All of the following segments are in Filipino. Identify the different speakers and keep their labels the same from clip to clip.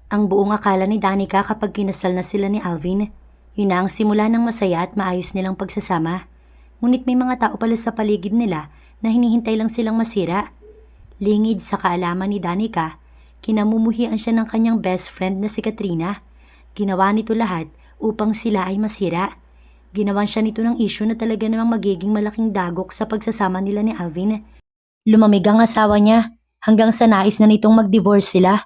Speaker 1: Ang buong akala ni Danica kapag kinasal na sila ni Alvin, yun na ang simula ng masaya at maayos nilang pagsasama. Ngunit may mga tao pala sa paligid nila na hinihintay lang silang masira. Lingid sa kaalaman ni Danica, kinamumuhian siya ng kanyang best friend na si Katrina. Ginawa nito lahat upang sila ay masira. Ginawan siya nito ng issue na talaga namang magiging malaking dagok sa pagsasama nila ni Alvin. Lumamig ang asawa niya hanggang sa nais na nitong mag-divorce sila.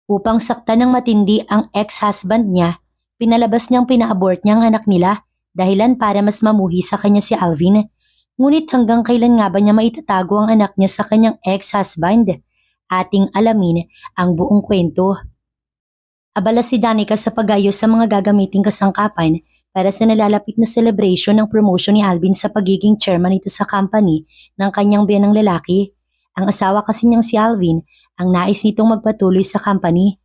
Speaker 1: Upang saktan ng matindi ang ex-husband niya, pinalabas niyang pina-abort niya ang anak nila dahilan para mas mamuhi sa kanya si Alvin. Ngunit hanggang kailan nga ba niya maitatago ang anak niya sa kanyang ex-husband? Ating alamin ang buong kwento. Abala si Danica sa pag-ayos sa mga gagamiting kasangkapan para sa nalalapit na celebration ng promotion ni Alvin sa pagiging chairman nito sa company ng kanyang biyanang lalaki. Ang asawa kasi niyang si Alvin ang nais nitong magpatuloy sa company.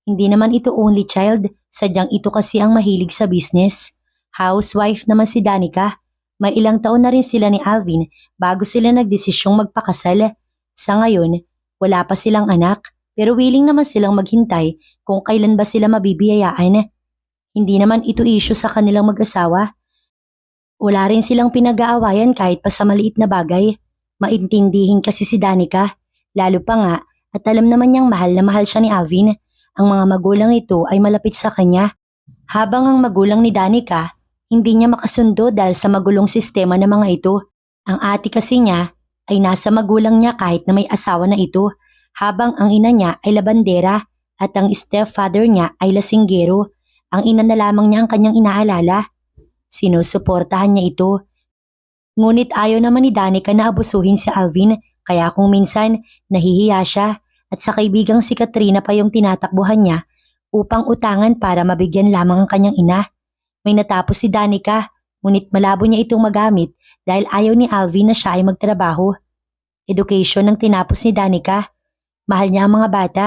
Speaker 1: Hindi naman ito only child, sadyang ito kasi ang mahilig sa business. Housewife naman si Danica. May ilang taon na rin sila ni Alvin bago sila nagdesisyong magpakasal. Sa ngayon, wala pa silang anak pero willing naman silang maghintay kung kailan ba sila mabibiyayaan. Hindi naman ito issue sa kanilang mag-asawa. Wala rin silang pinag-aawayan kahit pa sa maliit na bagay. Maintindihin kasi si Danica, lalo pa nga at alam naman niyang mahal na mahal siya ni Alvin. Ang mga magulang nito ay malapit sa kanya. Habang ang magulang ni Danica, hindi niya makasundo dahil sa magulong sistema ng mga ito. Ang ate kasi niya ay nasa magulang niya kahit na may asawa na ito, habang ang ina niya ay labandera at ang stepfather niya ay lasinggero. Ang ina na lamang niya ang kanyang inaalala. Sinusuportahan niya ito. Ngunit ayaw naman ni Danica na abusuhin si Alvin, kaya kung minsan nahihiya siya at sa kaibigang si Katrina pa yung tinatakbuhan niya upang utangan para mabigyan lamang ang kanyang ina. May natapos si Danica, ngunit malabo niya itong magamit dahil ayaw ni Alvin na siya ay magtrabaho. Education ang tinapos ni Danica. Mahal niya ang mga bata,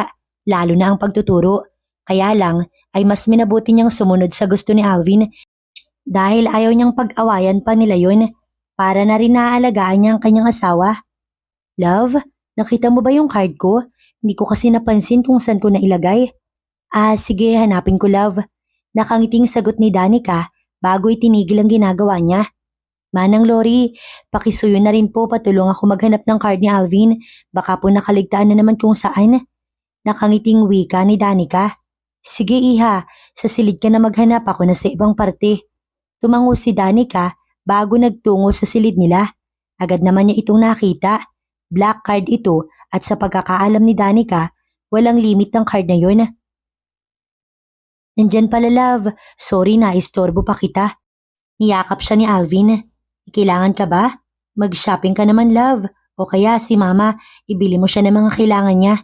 Speaker 1: lalo na ang pagtuturo. Kaya lang ay mas minabuti niyang sumunod sa gusto ni Alvin dahil ayaw niyang pag-awayan pa nila yun. Para na rin naaalagaan niya ang kanyang asawa. Love, nakita mo ba yung card ko? Hindi ko kasi napansin kung saan ko nailagay. Ah, sige, hanapin ko, love. Nakangiting sagot ni Danica bago itinigil ang ginagawa niya. Manang Lori, pakisuyo na rin po, patulong ako maghanap ng card ni Alvin. Baka po nakaligtaan na naman kung saan. Nakangiting wika ni Danica. Sige iha, sa silid ka na maghanap, ako na sa ibang parte. Tumango si Danica bago nagtungo sa silid nila. Agad naman niya itong nakita. Black card ito at sa pagkakaalam ni Danica, walang limit ng card na yun. Nandyan pala, love. Sorry na, istorbo pa kita. Niyakap siya ni Alvin. Kailangan ka ba? Mag-shopping ka naman, love. O kaya si mama, ibili mo siya ng mga kailangan niya.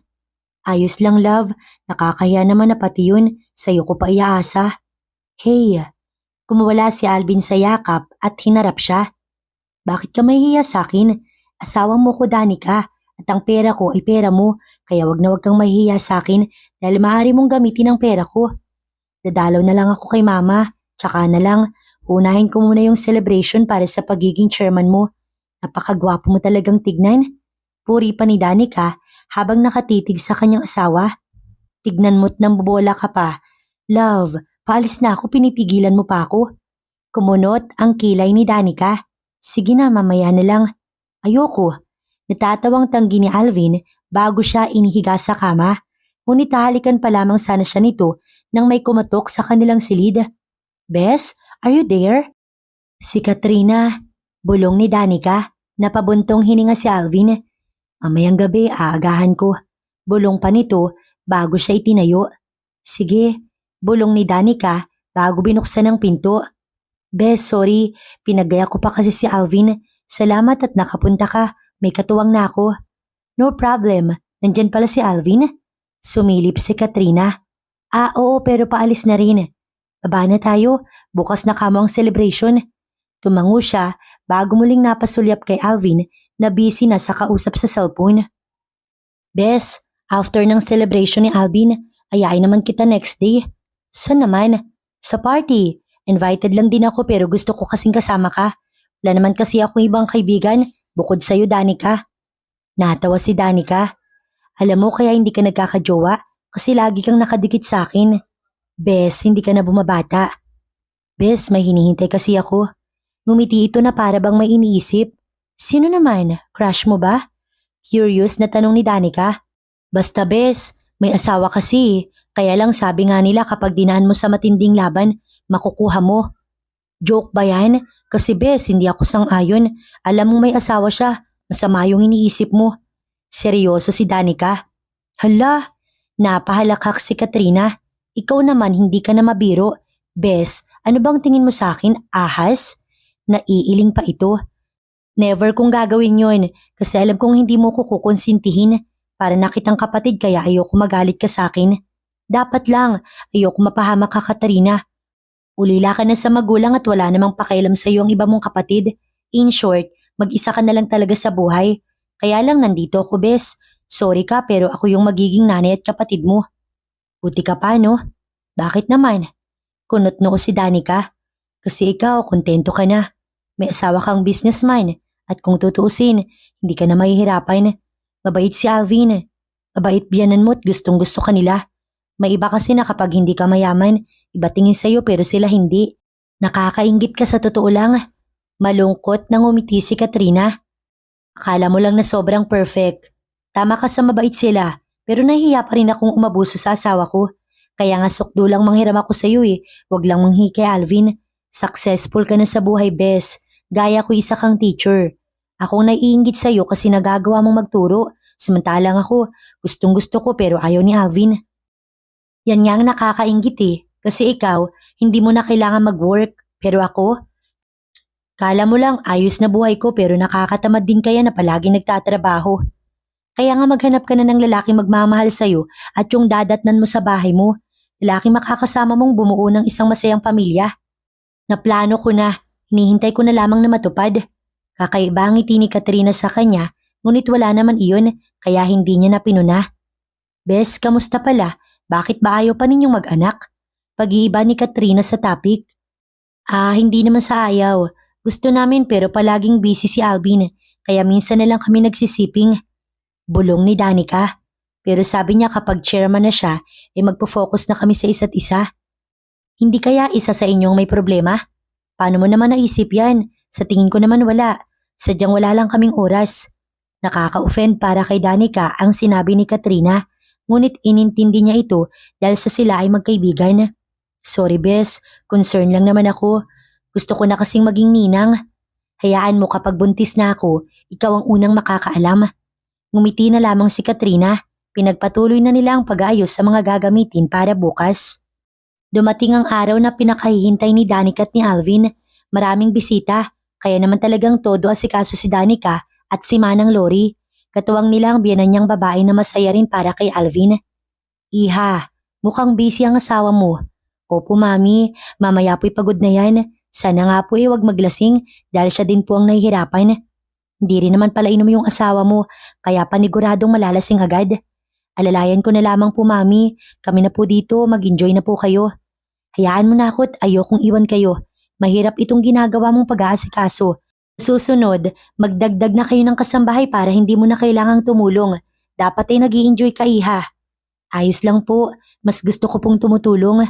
Speaker 1: Ayos lang, love. Nakakaya naman na pati yun. Sa'yo ko pa iaasa. Hey, kumawala si Alvin sa yakap at hinarap siya. Bakit ka mahihiya sa akin? Asawa mo ko, Danica. At ang pera ko ay pera mo. Kaya wag na wag kang mahihiya sa akin dahil maaari mong gamitin ang pera ko. Dadalaw na lang ako kay mama. Tsaka na lang, unahin ko muna yung celebration para sa pagiging chairman mo. Napakagwapo mo talagang tignan. Puri pa ni Danica habang nakatitig sa kanyang asawa. Tignan mo't nambobola ka pa. Love, paalis na ako, pinipigilan mo pa ako. Kumunot ang kilay ni Danica. Sige na, mamaya na lang. Ayoko. Natatawang tanggi ni Alvin bago siya inihiga sa kama. Ngunit hahalikan pa lamang sana siya nito nang may kumatok sa kanilang silid. Bes, are you there? Si Katrina. Bulong ni Danica. Napabuntong hininga si Alvin. Mamayang gabi, aagahan ko. Bulong pa nito bago siya itinayo. Sige, bulong ni Danica bago binuksan ang pinto. Bes, sorry. Pinagaya ko pa kasi si Alvin. Salamat at nakapunta ka. May katuwang na ako. No problem. Nandyan pala si Alvin. Sumilip si Katrina. Ah, oo, pero paalis na rin. Baba na tayo. Bukas na kamo ang celebration. Tumango siya bago muling napasulyap kay Alvin na busy na sa kausap sa cellphone. Bes, after ng celebration ni Alvin, ayain naman kita next day. Saan naman? Sa party. Invited lang din ako pero gusto ko kasing kasama ka. Wala naman kasi akong ibang kaibigan bukod sa'yo, Danica. Natawa si Danica. Alam mo kaya hindi ka nagkakajowa Kasi lagi kang nakadikit sa akin. Bes, hindi ka na bumabata. Bes, may hinihintay kasi ako. Ngumiti ito na para bang may iniisip. Sino naman? Crush mo ba? Curious na tanong ni Danica. Basta bes, may asawa kasi. Kaya lang sabi nga nila kapag dinaan mo sa matinding laban, makukuha mo. Joke ba yan? Kasi bes, hindi ako sang-ayon. Alam mong may asawa siya. Masama yung iniisip mo. Seryoso si Danica. Hala, napahalakak si Katrina. Ikaw naman hindi ka na mabiro. Bes, ano bang tingin mo sa akin? Ahas? Naiiling pa ito. Never kong gagawin yon kasi alam kong hindi mo ko kukonsintihin. Para nakitang kapatid kaya ayoko magalit ka sa akin. Dapat lang, ayoko mapahamak ka Katrina. Ulila ka na sa magulang at wala namang pakialam sa iyo ang iba mong kapatid. In short, mag-isa ka na lang talaga sa buhay. Kaya lang nandito ako bes. Sorry ka pero ako yung magiging nanay at kapatid mo. Buti ka pa no? Bakit naman? Kunot noo si Danica. Kasi ikaw, kontento ka na. May asawa kang businessman at kung tutuusin, hindi ka na mahihirapan. Mabait si Alvin. Mabait biyanan mo at gustong gusto ka nila. May iba kasi na kapag hindi ka mayaman, iba tingin sa'yo pero sila hindi. Nakakainggit ka sa totoo lang. Malungkot nang umiti si Katrina. Akala mo lang na sobrang perfect. Tama ka sa mabait sila, pero nahihiya pa rin akong umabuso sa asawa ko. Kaya nga sukdo lang manghiram ako sa'yo eh. Huwag lang manghi kay Alvin. Successful ka na sa buhay, bes. Gaya ko isa kang teacher. Ako naiinggit sa'yo kasi nagagawa mong magturo. Samantalang ako, gustong gusto ko pero ayaw ni Alvin. Yan nga ang nakakainggit eh. Kasi ikaw, hindi mo na kailangan mag-work. Pero ako, kala mo lang ayos na buhay ko pero nakakatamad din kaya na palagi nagtatrabaho. Kaya nga maghanap ka na ng lalaki magmamahal sa'yo at yung dadatnan mo sa bahay mo. Lalaki makakasama mong bumuo ng isang masayang pamilya. Naplano ko na, hinihintay ko na lamang na matupad. Kakaiba ang ngiti ni Katrina sa kanya, ngunit wala naman iyon kaya hindi niya napinuna. Bes, kamusta pala? Bakit ba ayaw pa ninyong mag-anak? Pag-iiba ni Katrina sa topic. Hindi naman sa ayaw. Gusto namin pero palaging busy si Alvin, kaya minsan na lang kami nagsisiping. Bulong ni Danica. Pero sabi niya kapag chairman na siya, magpo-focus na kami sa isa't isa. Hindi kaya isa sa inyong may problema? Paano mo naman naisip yan? Sa tingin ko naman wala. Sadyang wala lang kaming oras. Nakaka-offend para kay Danica ang sinabi ni Katrina. Ngunit inintindi niya ito dahil sa sila ay magkaibigan. Sorry bes, concern lang naman ako. Gusto ko na kasing maging ninang. Hayaan mo kapag buntis na ako, ikaw ang unang makakaalam. Ngumiti na lamang si Katrina. Pinagpatuloy na nila ang pag-aayos sa mga gagamitin para bukas. Dumating ang araw na pinakahihintay ni Danica at ni Alvin. Maraming bisita, kaya naman talagang todo asikaso si Danica at si Manang Lori. Katuwang nila ang biyenan niyang babae na masaya rin para kay Alvin. Iha, mukhang busy ang asawa mo. Opo mami, mamaya po'y pagod na yan. Sana nga po wag maglasing dahil siya din po ang nahihirapan. Hindi rin naman pala inom yung asawa mo, kaya paniguradong malalasing agad. Alalayan ko na lamang po mami, kami na po dito, mag-enjoy na po kayo. Hayaan mo na ako at ayokong iwan kayo. Mahirap itong ginagawa mong pag-aasikaso. Susunod, magdagdag na kayo ng kasambahay para hindi mo na kailangang tumulong. Dapat ay nag-i-enjoy ka iha. Ayos lang po, mas gusto ko pong tumutulong.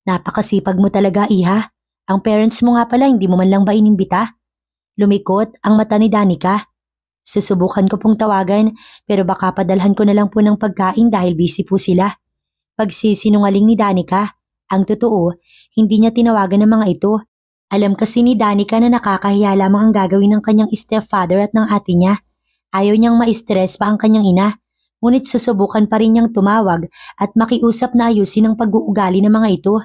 Speaker 1: Napakasipag mo talaga iha. Ang parents mo nga pala hindi mo man lang ba inimbita? Lumikot ang mata ni Danica. Susubukan ko pong tawagan pero baka padalhan ko na lang po ng pagkain dahil busy po sila. Pagsisinungaling ni Danica. Ang totoo, hindi niya tinawagan ng mga ito. Alam kasi ni Danica na nakakahiya lamang ang gagawin ng kanyang stepfather at ng ate niya. Ayaw niyang ma-stress pa ang kanyang ina. Ngunit susubukan pa rin niyang tumawag at makiusap na ayusin ang pag-uugali ng mga ito.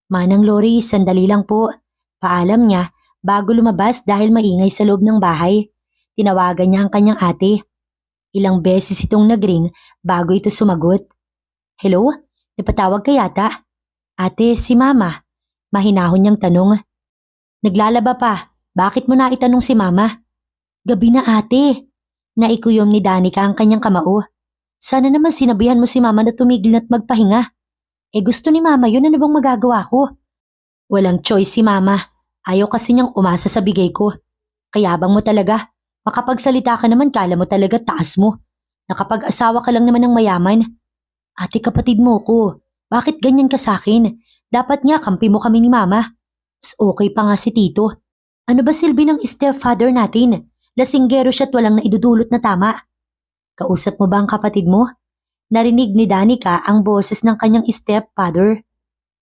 Speaker 1: Manang Lori, sandali lang po. Paalam niya bago lumabas dahil maingay sa loob ng bahay. Tinawagan niya ang kanyang ate. Ilang beses itong nagring bago ito sumagot. Hello? Napatawag ka yata? Ate, si Mama. Mahinahon niyang tanong. Naglalaba pa. Bakit mo na itanong si Mama? Gabi na ate. Naikuyom ni Danica ang kanyang kamao. Sana naman sinabihan mo si Mama na tumigil na't magpahinga. Gusto ni Mama yun, ano bang magagawa ko? Walang choice si Mama. Ayaw kasi niyang umasa sa bigay ko. Kayabang mo talaga. Makapagsalita ka naman kala mo talaga taas mo. Nakapag-asawa ka lang naman ng mayaman. Ate, kapatid mo ko. Bakit ganyan ka sa akin? Dapat nga kampi mo kami ni Mama. Mas okay pa nga si Tito. Ano ba silbi ng stepfather natin? Lasinggero siya't walang naidudulot na tama. Kausap mo ba ang kapatid mo? Narinig ni Danica ang boses ng kanyang stepfather.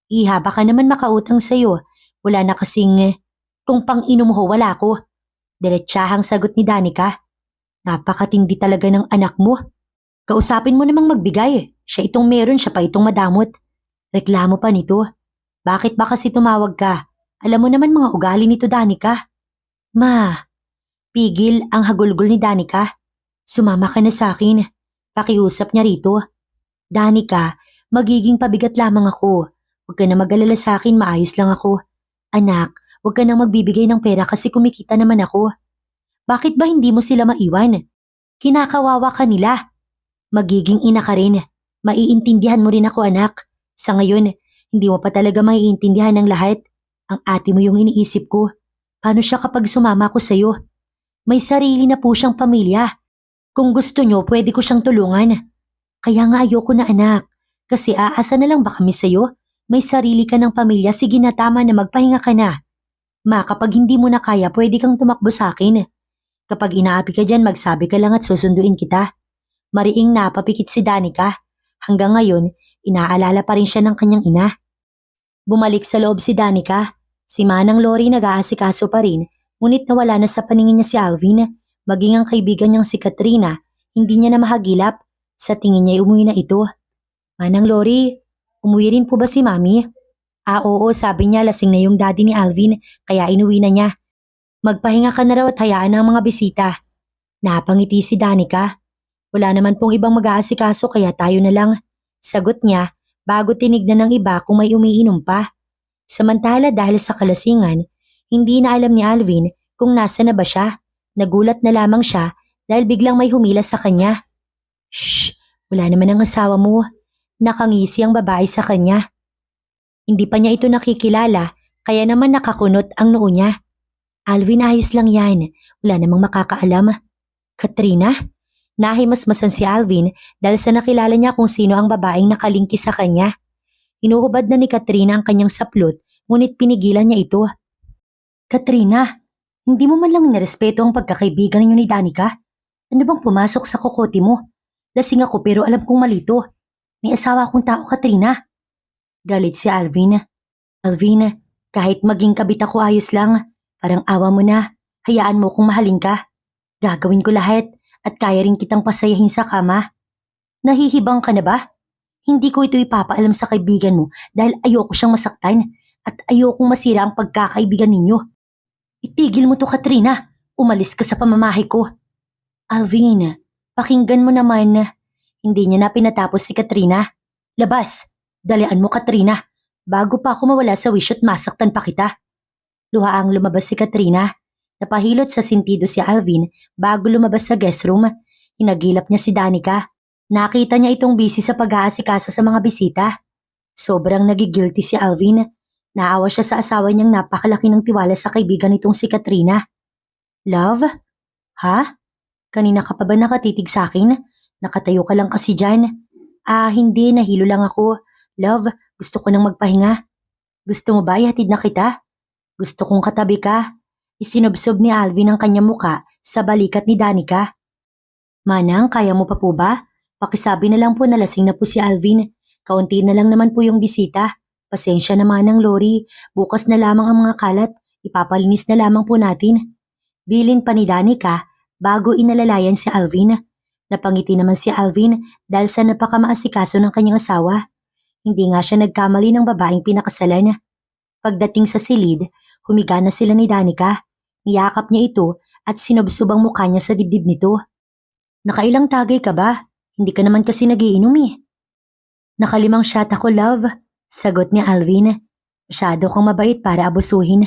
Speaker 1: Iha, baka naman makautang sa'yo. Wala na kasing, kung pang-inom ho, wala ko. Diretsahang sagot ni Danica. Napakatindi talaga ng anak mo. Kausapin mo namang magbigay. Siya itong meron, siya pa itong madamot. Reklamo pa nito. Bakit ba kasi tumawag ka? Alam mo naman mga ugali nito, Danica. Ma, pigil ang hagulgol ni Danica. Sumama ka na sa akin. Pakiusap niya rito. Danica, magiging pabigat lamang ako. Huwag ka na mag-alala sa akin, maayos lang ako. Anak, huwag ka nang magbibigay ng pera kasi kumikita naman ako. Bakit ba hindi mo sila maiwan? Kinakawawa ka nila. Magiging ina ka rin. Maiintindihan mo rin ako, anak. Sa ngayon, hindi mo pa talaga maiintindihan ng lahat. Ang ate mo yung iniisip ko. Paano siya kapag sumama ko sa'yo? May sarili na po siyang pamilya. Kung gusto nyo, pwede ko siyang tulungan. Kaya nga ayoko na, anak. Kasi aasa na lang ba kami sa'yo? May sarili ka ng pamilya, sige na, tama na, magpahinga ka na. Ma, kapag hindi mo na kaya, pwede kang tumakbo sa akin. Kapag inaapi ka dyan, magsabi ka lang at susunduin kita. Mariing napapikit si Danica. Hanggang ngayon, inaalala pa rin siya ng kanyang ina. Bumalik sa loob si Danica. Si Manang Lori nag-aasikaso pa rin, ngunit nawala na sa paningin niya si Alvin. Maging ang kaibigan niyang si Katrina, hindi niya na mahagilap. Sa tingin niya umuwi na ito. Manang Lori, umuwi rin po ba si Mami? Oo, sabi niya lasing na yung daddy ni Alvin, kaya inuwi na niya. Magpahinga ka na raw at hayaan ang mga bisita. Napangiti si Danica. Wala naman pong ibang mag-aasikaso kaya tayo na lang. Sagot niya bago tinignan ng iba kung may umiinom pa. Samantala dahil sa kalasingan, hindi na alam ni Alvin kung nasa na ba siya. Nagulat na lamang siya dahil biglang may humila sa kanya. Shh! Wala naman ang asawa mo. Nakangisi ang babae sa kanya. Hindi pa niya ito nakikilala kaya naman nakakunot ang noo niya. Alvin, ayos lang yan. Wala namang makakaalam. Katrina? Nahimasmasan si Alvin dahil sa nakilala niya kung sino ang babaeng nakalingki sa kanya. Inuubad na ni Katrina ang kanyang saplot ngunit pinigilan niya ito. Katrina, hindi mo man lang nirespeto ang pagkakaibigan ninyo ni Danica? Ano bang pumasok sa kokote mo? Lasing ako pero alam kong malito. May asawa akong tao, Katrina. Galit si Alvin. Alvin, kahit maging kabit ako ayos lang. Parang awa mo na. Hayaan mo kung mahalin ka. Gagawin ko lahat at kaya rin kitang pasayahin sa kama. Nahihibang ka na ba? Hindi ko ito ipapaalam sa kaibigan mo dahil ayoko siyang masaktan at ayokong masira ang pagkakaibigan ninyo. Itigil mo to, Katrina. Umalis ka sa pamamahay ko. Alvin, pakinggan mo naman. Hindi niya na pinatapos si Katrina. Labas! Dalian mo, Katrina. Bago pa ako mawala sa wish at masaktan pa kita. Luhaang lumabas si Katrina. Napahilot sa sentido si Alvin bago lumabas sa guest room. Hinagilap niya si Danica. Nakita niya itong busy sa pag-aasikaso sa mga bisita. Sobrang nagigilty si Alvin. Naawa siya sa asawa niyang napakalaki ng tiwala sa kaibigan nitong si Katrina. Love? Ha? Kanina ka pa ba nakatitig sa akin? Nakatayo ka lang kasi dyan. Hindi. Nahilo lang ako. Love, gusto ko nang magpahinga. Gusto mo ba ihatid na kita? Gusto kong katabi ka. Isinubsob ni Alvin ang kanyang muka sa balikat ni Danica. Manang, kaya mo pa po ba? Pakisabi na lang po na lasing na po si Alvin. Kaunti na lang naman po yung bisita. Pasensya na Manang Lori. Bukas na lamang ang mga kalat. Ipapalinis na lamang po natin. Bilin pa ni Danica bago inalalayan si Alvin. Napangiti naman si Alvin dahil sa napakamaasikaso ng kanyang asawa. Hindi nga siya nagkamali ng babaeng pinakasalan. Pagdating sa silid, humiga na sila ni Danica. Niyakap niya ito at sinubsob ang mukha niya sa dibdib nito. Nakailang tagay ka ba? Hindi ka naman kasi nagiinom eh. Nakalimang shot ako, love. Sagot ni Alvin. Masyado kang mabait para abusuhin.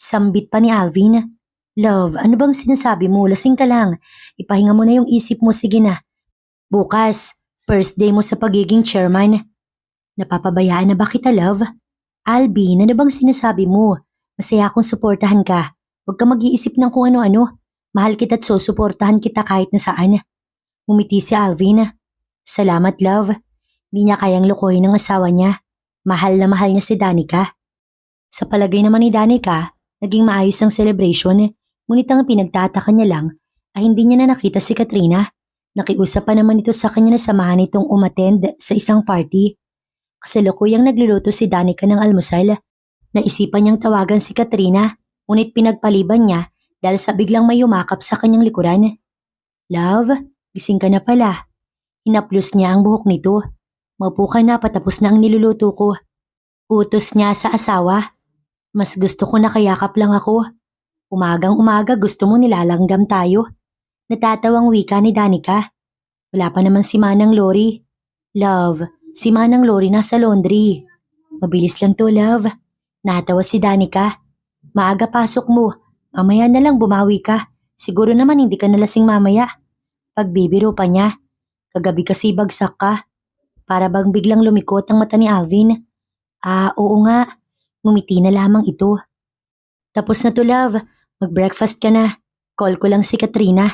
Speaker 1: Sambit pa ni Alvin. Love, ano bang sinasabi mo? Lasing ka lang. Ipahinga mo na yung isip mo, sige na. Bukas, first day mo sa pagiging chairman. Napapabayaan na ba kita, love? Alvin, ano bang sinasabi mo? Masaya akong suportahan ka. Huwag ka mag-iisip ng kung ano-ano. Mahal kita at susuportahan kita kahit na saan. Umiti si Alvin. Salamat, love. Di niya kayang lukuhin ng asawa niya. Mahal na mahal niya si Danica. Sa palagay naman ni Danica, naging maayos ang celebration. Ngunit ang pinagtataka niya lang ay hindi niya na nakita si Katrina. Nakiusap pa naman ito sa kanya na samahan itong umattend sa isang party. Kasalukuyang nagluluto si Danica ng almusal. Naisipan niyang tawagan si Katrina, ngunit pinagpaliban niya dahil sa biglang may yumakap sa kanyang likuran. Love, gising ka na pala. Hinaplos niya ang buhok nito. Maupo ka na, patapos na ang niluluto ko. Utos niya sa asawa. Mas gusto ko na kayakap lang ako. Umagang umaga gusto mo nilalanggam tayo. Natatawang wika ni Danica. Wala pa naman si Manang Lori. Love, si Manang Lori nasa laundry. Mabilis lang to, love. Natawa si Danica. Maaga pasok mo. Mamaya na lang bumawi ka. Siguro naman hindi ka nalasing mamaya. Pagbibiro pa niya. Kagabi kasi bagsak ka. Para bang biglang lumikot ang mata ni Alvin. Oo nga. Ngumiti na lamang ito. Tapos na to, love. Mag-breakfast ka na. Call ko lang si Katrina.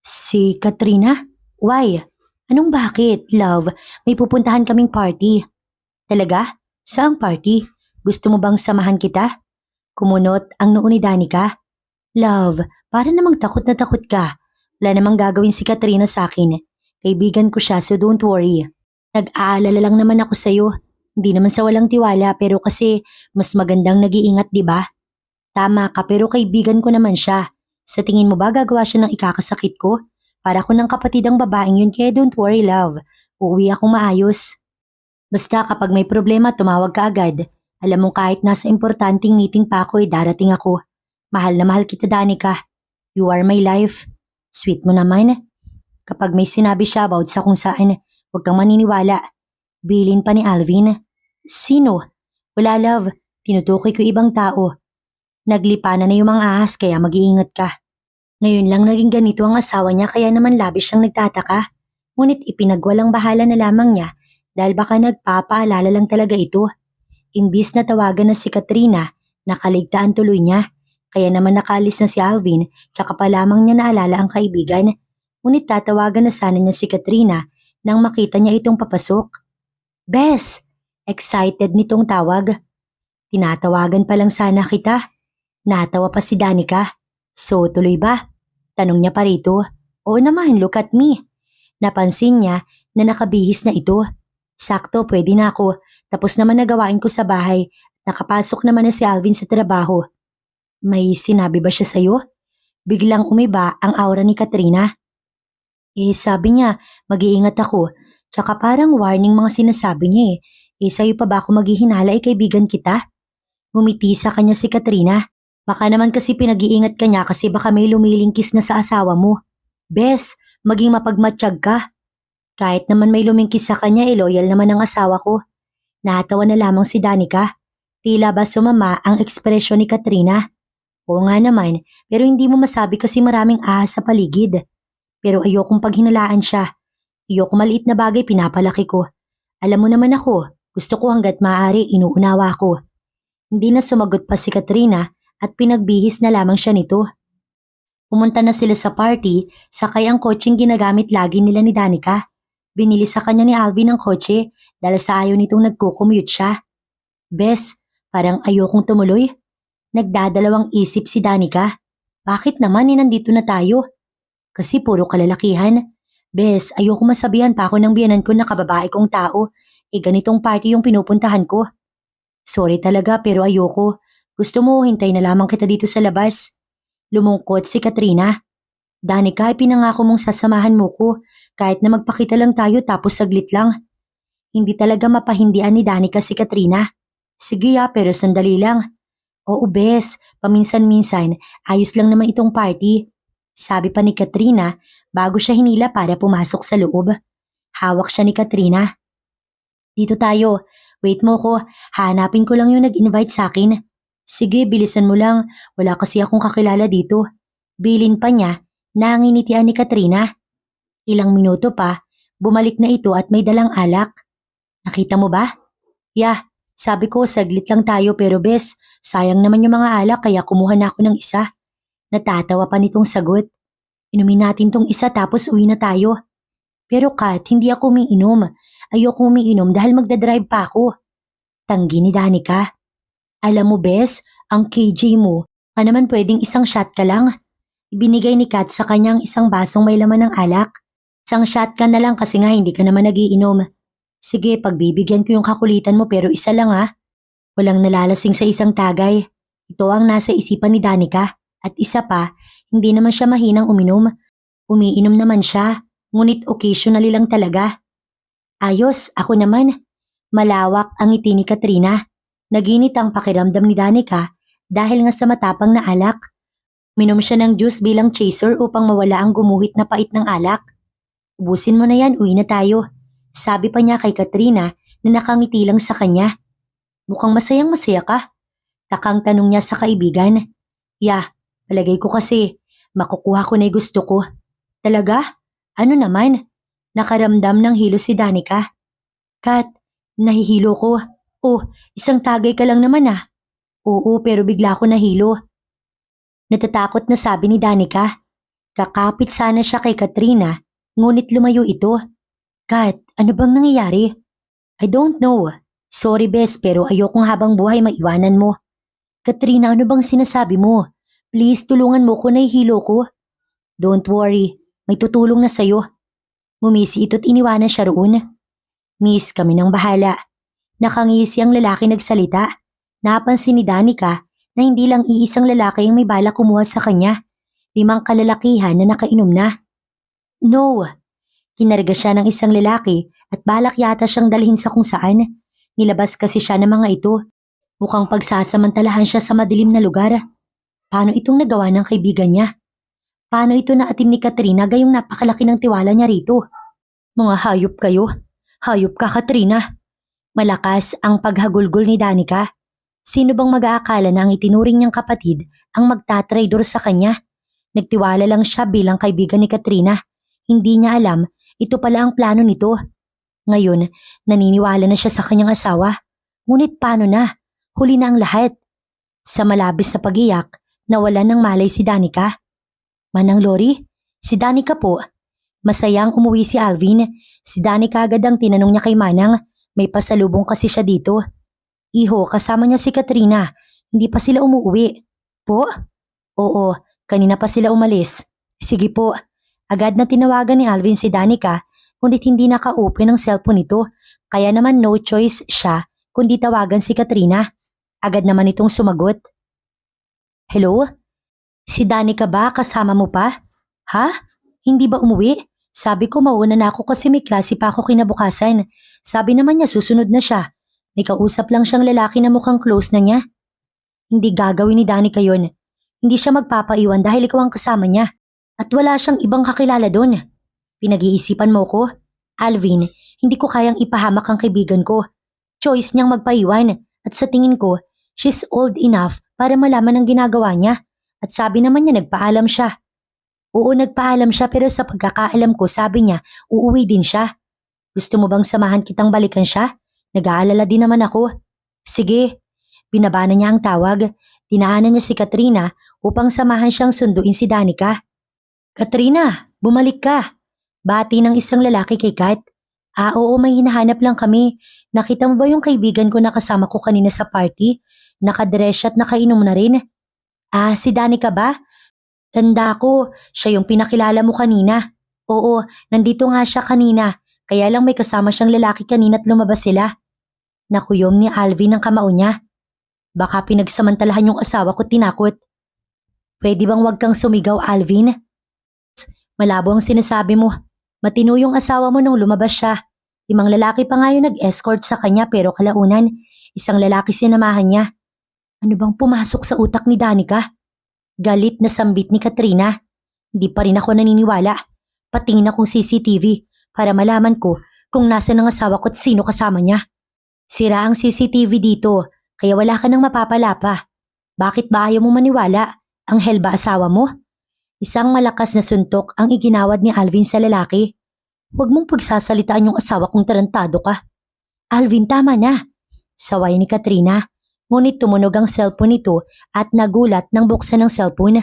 Speaker 1: Si Katrina? Why? Anong bakit, love? May pupuntahan kaming party. Talaga? Saang party? Gusto mo bang samahan kita? Kumunot ang noo ni Danica. Love, para namang takot na takot ka. Wala namang gagawin si Katrina sa akin. Kaibigan ko siya, so don't worry. Nag-aalala lang naman ako sa'yo. Hindi naman sa walang tiwala, pero kasi mas magandang nag-iingat, di ba? Tama ka, pero kaibigan ko naman siya. Sa tingin mo ba gagawa siya ng ikakasakit ko? Para ko ng kapatid ang babaeng yun, kaya don't worry, love. Uuwi akong maayos. Basta kapag may problema, tumawag ka agad. Alam mo kahit nasa importanteng meeting pa ako, darating ako. Mahal na mahal kita, Danica. You are my life. Sweet mo naman. Kapag may sinabi siya about sa kung saan, huwag kang maniniwala. Bilin pa ni Alvin. Sino? Wala, love. Tinutukoy ko ibang tao. Naglipanan na yung mga ahas kaya mag-iingat ka. Ngayon lang naging ganito ang asawa niya kaya naman labis siyang nagtataka. Ngunit ipinagwalang bahala na lamang niya dahil baka nagpapaalala lang talaga ito. Imbis na tawagan na si Katrina, nakaligtaan tuloy niya. Kaya naman nakaalis na si Alvin tsaka pa lamang niya naalala ang kaibigan. Ngunit tatawagan na sana niya si Katrina nang makita niya itong papasok. Bes! Excited nitong tawag. Tinatawagan pa lang sana kita. Natawa pa si Danica. So, tuloy ba? Tanong niya pa rito. Oo naman, look at me. Napansin niya na nakabihis na ito. Sakto, pwede na ako. Tapos naman nagawain ko sa bahay. Nakapasok naman na si Alvin sa trabaho. May sinabi ba siya sa'yo? Biglang umiba ang aura ni Katrina. Sabi niya, mag-iingat ako. Tsaka parang warning mga sinasabi niya sa'yo pa ba ako maghihinala kaibigan kita? Ngumiti sa kanya si Katrina. Baka naman kasi pinag-iingat ka niya kasi baka may lumilingkis na sa asawa mo. Bes, maging mapagmatsyag ka. Kahit naman may lumingkis sa kanya, loyal naman ang asawa ko. Natawa na lamang si Danica. Tila ba sumama ang ekspresyon ni Katrina? Oo nga naman, pero hindi mo masabi kasi maraming ahas sa paligid. Pero ayokong paghinalaan siya. Ayoko maliit na bagay pinapalaki ko. Alam mo naman ako, gusto ko hanggat maaari inuunawa ko. Hindi na sumagot pa si Katrina at pinagbihis na lamang siya nito. Pumunta na sila sa party, sakay ang kotseng ginagamit lagi nila ni Danica. Binili sa kanya ni Alvin ang kotse dahil sa ayaw nitong nagko-commute siya. Bes, parang ayokong tumuloy. Nagdadalawang isip si Danica. Bakit naman nandito na tayo? Kasi puro kalalakihan. Bes, ayoko masabihan pa ako ng biyanan ko na kababae kong tao. Ganitong party yung pinupuntahan ko. Sorry talaga pero ayoko. Gusto mo hintay na lamang kita dito sa labas. Lumungkot si Katrina. Danica, pinangako mong sasamahan mo ko kahit na magpakita lang tayo tapos saglit lang. Hindi talaga mapahindian ni Danica si Katrina. Sige pero sandali lang. Oo bes, paminsan-minsan ayos lang naman itong party. Sabi pa ni Katrina bago siya hinila para pumasok sa loob. Hawak siya ni Katrina. Dito tayo. Wait mo ko, hanapin ko lang yung nag-invite sa akin. Sige, bilisan mo lang. Wala kasi akong kakilala dito. Bilin pa niya, nanginitian ni Katrina. Ilang minuto pa, bumalik na ito at may dalang alak. Nakita mo ba? Sabi ko saglit lang tayo pero bes, sayang naman yung mga alak kaya kumuha na ako ng isa. Natatawa pa nitong sagot. Inumin natin tong isa tapos uwi na tayo. Pero Kat, hindi ako umiinom. Ayoko umiinom dahil magdadrive pa ako. Tanggi ni Danica. Alam mo, Bes, ang KJ mo, naman pwedeng isang shot ka lang. Ibinigay ni Kat sa kanyang isang basong may laman ng alak. Isang shot ka na lang kasi nga hindi ka naman nagiinom. Sige, pagbibigyan ko yung kakulitan mo pero isa lang ha. Walang nalalasing sa isang tagay. Ito ang nasa isipan ni Danica. At isa pa, hindi naman siya mahinang uminom. Umiinom naman siya, ngunit occasionally lang talaga. Ayos, ako naman. Malawak ang ngiti ni Katrina. Naginit ang pakiramdam ni Danica dahil nga sa matapang na alak. Minom siya ng juice bilang chaser upang mawala ang gumuhit na pait ng alak. Ubusin mo na yan, uwi na tayo. Sabi pa niya kay Katrina na nakangiti lang sa kanya. Mukhang masayang masaya ka. Takang tanong niya sa kaibigan. Palagay ko kasi makukuha ko na yung gusto ko. Talaga? Ano naman? Nakaramdam ng hilo si Danica. Kat, nahihilo ko. Oh, isang tagay ka lang naman ah. Oo, pero bigla ko nahilo. Natatakot na sabi ni Danica. Kakapit sana siya kay Katrina, ngunit lumayo ito. Kat, ano bang nangyayari? I don't know. Sorry Bes, pero ayokong habang buhay maiwanan mo. Katrina, ano bang sinasabi mo? Please, tulungan mo ko, nahihilo ko. Don't worry, may tutulong na sayo. Ngumisi ito't iniwanan siya roon. Miss, kami nang bahala. Nakangisi ang lalaki nagsalita. Napansin ni Danica na hindi lang iisang lalaki ang may balak kumuha sa kanya. 5 kalalakihan na nakainom na. No! Kinarga siya ng isang lalaki at balak yata siyang dalhin sa kung saan. Nilabas kasi siya ng mga ito. Mukhang pagsasamantalahan siya sa madilim na lugar. Paano itong nagawa ng kaibigan niya? Paano ito naatim ni Katrina gayong napakalaki ng tiwala niya rito? Mga hayop kayo. Hayop ka, Katrina. Malakas ang paghagulgol ni Danica. Sino bang mag-aakala na ang itinuring niyang kapatid ang magtatraidor sa kanya? Nagtiwala lang siya bilang kaibigan ni Katrina. Hindi niya alam, ito pala ang plano nito. Ngayon, naniniwala na siya sa kanyang asawa. Ngunit paano na? Huli na ang lahat. Sa malabis na pag-iyak, nawalan ng malay si Danica. Manang Lori, si Danica po. Masayang umuwi si Alvin. Si Danica agad ang tinanong niya kay Manang. May pasalubong kasi siya dito. Iho, kasama niya si Katrina. Hindi pa sila umuwi. Po? Oo, kanina pa sila umalis. Sige po. Agad na tinawagan ni Alvin si Danica, ngunit hindi naka-open ang cellphone nito. Kaya naman no choice siya kundi tawagan si Katrina. Agad naman itong sumagot. Hello? Si Danica ba? Kasama mo pa? Ha? Hindi ba umuwi? Sabi ko mauna na ako kasi may klase pa ako kinabukasan. Sabi naman niya susunod na siya. May kausap lang siyang lalaki na mukhang close na niya. Hindi gagawin ni Danica yun. Hindi siya magpapaiwan dahil ikaw ang kasama niya. At wala siyang ibang kakilala doon. Pinag-iisipan mo ko? Alvin, hindi ko kayang ipahamak ang kaibigan ko. Choice niyang magpaiwan. At sa tingin ko, she's old enough para malaman ang ginagawa niya. At sabi naman niya nagpaalam siya. Oo, nagpaalam siya pero sa pagkakaalam ko sabi niya uuwi din siya. Gusto mo bang samahan kitang balikan siya? Nag-aalala din naman ako. Sige. Binabana niya ang tawag. Dinaanan niya si Katrina upang samahan siyang sunduin si Danica. Katrina, bumalik ka. Bati ng isang lalaki kay Kat. Oo, may hinahanap lang kami. Nakita mo ba yung kaibigan ko na kasama ko kanina sa party? Nakadress siya at nakainom na rin. Si Danica ba? Tanda ko, siya yung pinakilala mo kanina. Oo, nandito nga siya kanina. Kaya lang may kasama siyang lalaki kanina at lumabas sila. Nakuyom ni Alvin ang kamao niya. Baka pinagsamantalahan yung asawa ko tinakot. Pwede bang wag kang sumigaw, Alvin? Malabo ang sinasabi mo. Matino yung asawa mo nung lumabas siya. 5 lalaki pa nga yung nag-escort sa kanya pero kalaunan, isang lalaki sinamahan niya. Ano bang pumasok sa utak ni Danica? Galit na sambit ni Katrina. Hindi pa rin ako naniniwala. Patingin akong CCTV para malaman ko kung nasa ng asawa ko at sino kasama niya. Sira ang CCTV dito kaya wala ka nang mapapala pa. Bakit ba ayaw mo maniwala? Anghel ba asawa mo? Isang malakas na suntok ang iginawad ni Alvin sa lalaki. Huwag mong pagsasalitaan yung asawa kung tarantado ka. Alvin, tama na. Saway ni Katrina. Ngunit tumunog ang cellphone nito at nagulat nang buksan ng cellphone.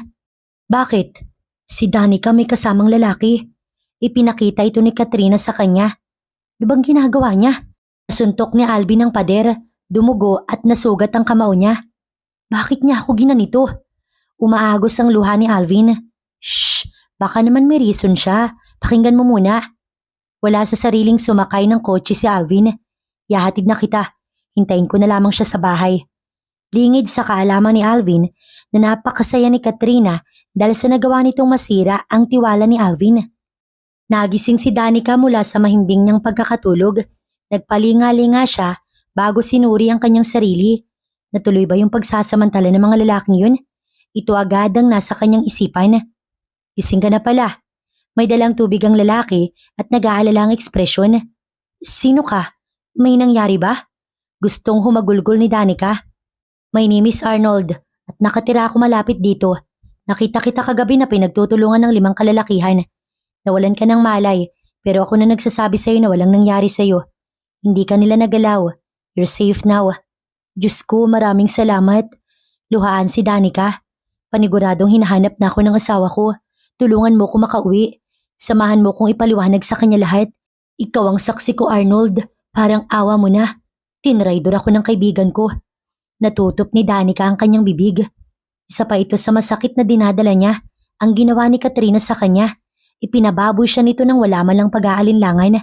Speaker 1: Bakit? Si Danica may kasamang lalaki. Ipinakita ito ni Katrina sa kanya. Ano bang ginagawa niya? Nasuntok ni Alvin ang pader, dumugo at nasugat ang kamao niya. Bakit niya ako ginanito? Umaagos ang luha ni Alvin. Shh! Baka naman may reason siya. Pakinggan mo muna. Wala sa sariling sumakay ng kotse si Alvin. Yahatid na kita. Hintayin ko na lamang siya sa bahay. Lingid sa kaalaman ni Alvin na napakasaya ni Katrina dahil sa nagawa nitong masira ang tiwala ni Alvin. Nagising si Danica mula sa mahimbing niyang pagkakatulog. Nagpalinga-linga siya bago sinuri ang kanyang sarili. Natuloy ba yung pagsasamantala ng mga lalaking yun? Ito agad ang nasa kanyang isipan. Gising ka na pala. May dalang tubig ang lalaki at nag-aalala ang ekspresyon. Sino ka? May nangyari ba? Gustong humagulgol ni Danica. My name is Arnold at nakatira ako malapit dito. Nakita kita kagabi na pinagtutulungan ng 5 kalalakihan. Nawalan ka ng malay pero ako na nagsasabi sa'yo na walang nangyari sa'yo. Hindi ka nila nagalaw. You're safe now. Diyos ko, maraming salamat. Luhaan si Danica. Paniguradong hinahanap na ako ng asawa ko. Tulungan mo ko makauwi. Samahan mo kong ipaliwanag sa kanya lahat. Ikaw ang saksi ko, Arnold. Parang awa mo na. Tinraidor ako ng kaibigan ko. Natutop ni Danica ang kanyang bibig. Isa pa ito sa masakit na dinadala niya. Ang ginawa ni Katrina sa kanya. Ipinababoy siya nito nang wala man lang pag-aalinlangan.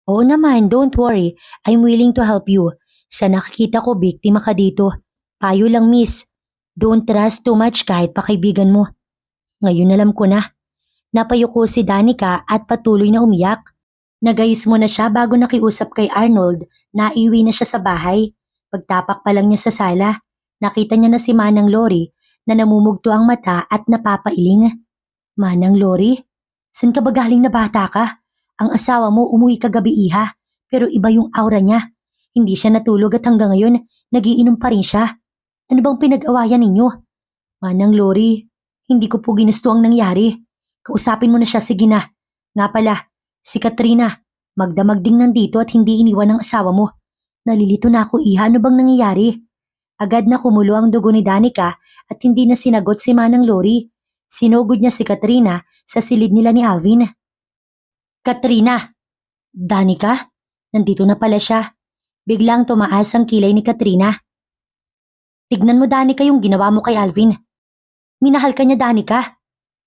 Speaker 1: Oo naman, don't worry. I'm willing to help you. Sa nakikita ko, biktima ka dito. Payo lang, miss. Don't trust too much kahit pa kaibigan mo. Ngayon alam ko na. Napayuko si Danica at patuloy na umiyak. Nagayos mo na siya bago nakiusap kay Arnold na iwi na siya sa bahay. Pagtapak pa lang niya sa sala, nakita niya na si Manang Lori na namumugto ang mata at napapailing. Manang Lori? San ka ba galing na bata ka? Ang asawa mo umuwi kagabi, iha, pero iba yung aura niya. Hindi siya natulog at hanggang ngayon nagiinom pa rin siya. Ano bang pinag-awayan ninyo? Manang Lori, hindi ko po ginusto ang nangyari. Kausapin mo na siya, sige na. Nga pala, si Katrina, magdamagding nandito at hindi iniwan ng asawa mo. Nalilito na ako, iha, ano bang nangyayari? Agad na kumulo ang dugo ni Danica at hindi na sinagot si Manang Lori. Sinugod niya si Katrina sa silid nila ni Alvin. Katrina! Danica? Nandito na pala siya. Biglang tumaas ang kilay ni Katrina. Tignan mo, Danica, yung ginawa mo kay Alvin. Minahal ka niya, Danica.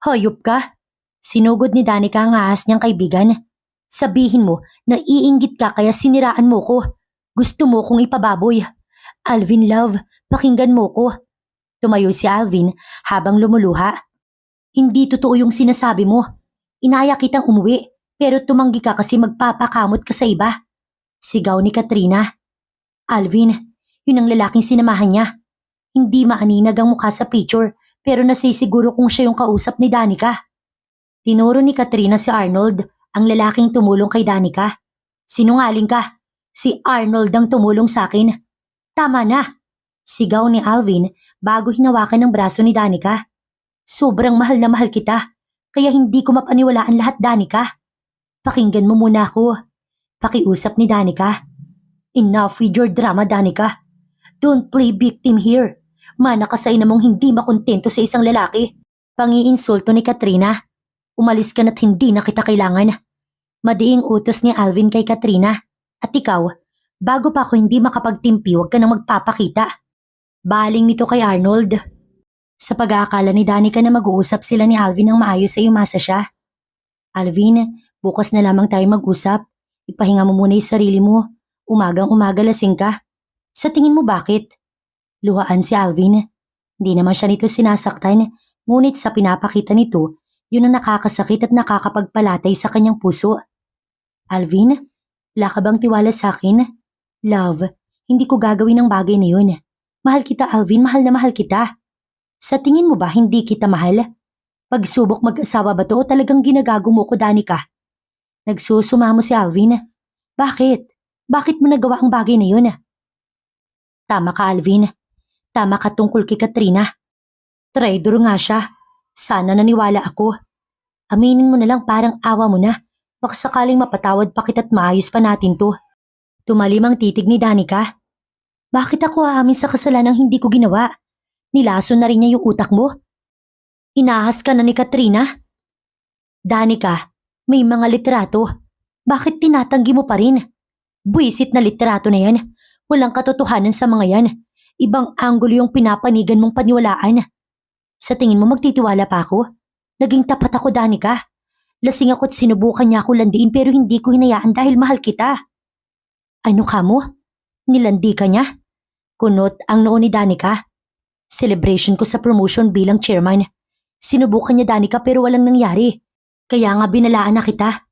Speaker 1: Hayop ka. Sinugod ni Danica ang ahas niyang kaibigan. Sabihin mo na iinggit ka kaya siniraan mo ko. Gusto mo kong ipababoy. Alvin, love, pakinggan mo ko. Tumayo si Alvin habang lumuluha. Hindi totoo yung sinasabi mo. Inaya kitang umuwi pero tumanggi ka kasi magpapakamot ka sa iba. Sigaw ni Katrina. Alvin, yun ang lalaking sinamahan niya. Hindi maaninag ang mukha sa picture pero nasisiguro kung siya yung kausap ni Danica. Tinuro ni Katrina si Arnold, ang lalaking tumulong kay Danica. Sinungaling ka. Si Arnold ang tumulong sa akin. Tama na. Sigaw ni Alvin bago hinawakan ng braso ni Danica. Sobrang mahal na mahal kita. Kaya hindi ko mapaniwalaan lahat, Danica. Pakinggan mo muna ako. Pakiusap ni Danica. Enough with your drama, Danica. Don't play victim here. Mana ka sa ina mong hindi makontento sa isang lalaki. Pangiinsulto ni Katrina. Umalis ka na't hindi na kita kailangan. Madiing utos ni Alvin kay Katrina. At ikaw, bago pa ako hindi makapagtimpi, huwag ka nang magpapakita. Baling nito kay Arnold. Sa pag-aakala ni Danica na mag-uusap sila ni Alvin ng maayos ay umasa siya. Alvin, bukas na lamang tayo mag-usap. Ipahinga mo muna yung sarili mo. Umagang-umaga lasing ka. Sa tingin mo bakit? Luhaan si Alvin. Hindi naman siya nito sinasaktan, ngunit sa pinapakita nito, yun ang nakakasakit at nakakapagpalatay sa kanyang puso. Alvin, wala ka bang tiwala sa akin? Love, hindi ko gagawin ang bagay na yun. Mahal kita, Alvin, mahal na mahal kita. Sa tingin mo ba hindi kita mahal? Pagsubok mag-asawa ba to o talagang ginagago mo ko, Danica? Nagsusumamo si Alvin. Bakit? Bakit mo nagawa ang bagay na yun? Tama ka, Alvin. Tama ka tungkol kay Katrina. Traidor nga siya. Sana naniwala ako. Aminin mo na lang parang awa mo na. Baka sakaling mapatawad pa kita't maayos pa natin to. Tumalim ang titig ni Danica. Bakit ako aamin sa kasalanang hindi ko ginawa? Nilason na rin niya yung utak mo. Inahas ka na ni Katrina. Danica, may mga litrato. Bakit tinatanggi mo pa rin? Buwisit na litrato na yan. Walang katotohanan sa mga yan. Ibang anggulo yung pinapanigan mong paniwalaan. Sa tingin mo magtitiwala pa ako? Naging tapat ako, Danica. Lasing ako't sinubukan niya ako landiin pero hindi ko hinayaan dahil mahal kita. Ano ka mo? Nilandi ka niya? Kunot ang noo ni Danica. Celebration ko sa promotion bilang chairman. Sinubukan niya, Danica, pero walang nangyari. Kaya nga binalaan na kita.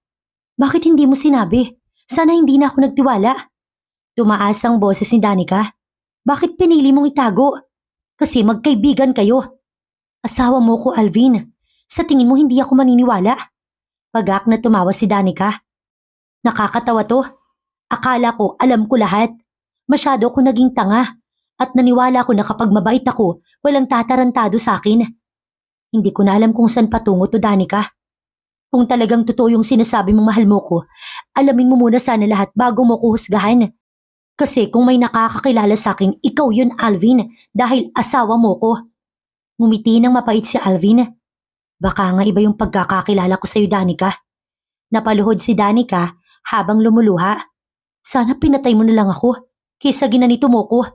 Speaker 1: Bakit hindi mo sinabi? Sana hindi na ako nagtiwala. Tumaas ang boses ni Danica. Bakit pinili mong itago? Kasi magkaibigan kayo. Asawa mo ko, Alvin. Sa tingin mo hindi ako maniniwala? Pagak na tumawa si Danica. Nakakatawa to. Akala ko alam ko lahat. Masyado ko naging tanga. At naniwala ko na kapag mabait ako, walang tatarantado sa akin. Hindi ko na alam kung saan patungo to, Danica. Kung talagang totoo yung sinasabi mong mahal mo ko, alamin mo muna sana lahat bago mo ko husgahan. Kasi kung may nakakakilala sa akin, ikaw yun, Alvin, dahil asawa mo ko. Ngumiti ng mapait si Alvin. Baka nga iba yung pagkakakilala ko sa'yo, Danica. Napaluhod si Danica habang lumuluha. Sana pinatay mo na lang ako, kaysa ginanito mo ko.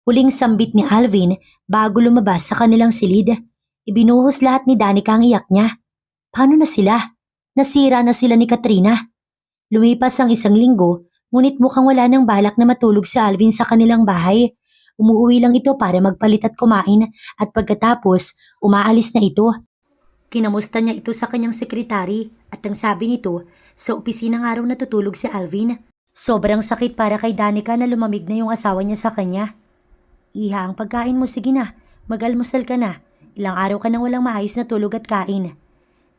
Speaker 1: Huling sambit ni Alvin bago lumabas sa kanilang silid. Ibinuhos lahat ni Danica ang iyak niya. Paano na sila? Nasira na sila ni Katrina. Lumipas ang 1 linggo, ngunit mukhang wala nang balak na matulog si Alvin sa kanilang bahay. Umuuwi lang ito para magpalit at kumain at pagkatapos, umaalis na ito. Kinamusta niya ito sa kanyang sekretary at ang sabi nito, sa opisina nga raw natutulog si Alvin. Sobrang sakit para kay Danica na lumamig na yung asawa niya sa kanya. Iha, ang pagkain mo, sige na. Mag-almusal ka na. Ilang araw ka nang walang maayos na tulog at kain.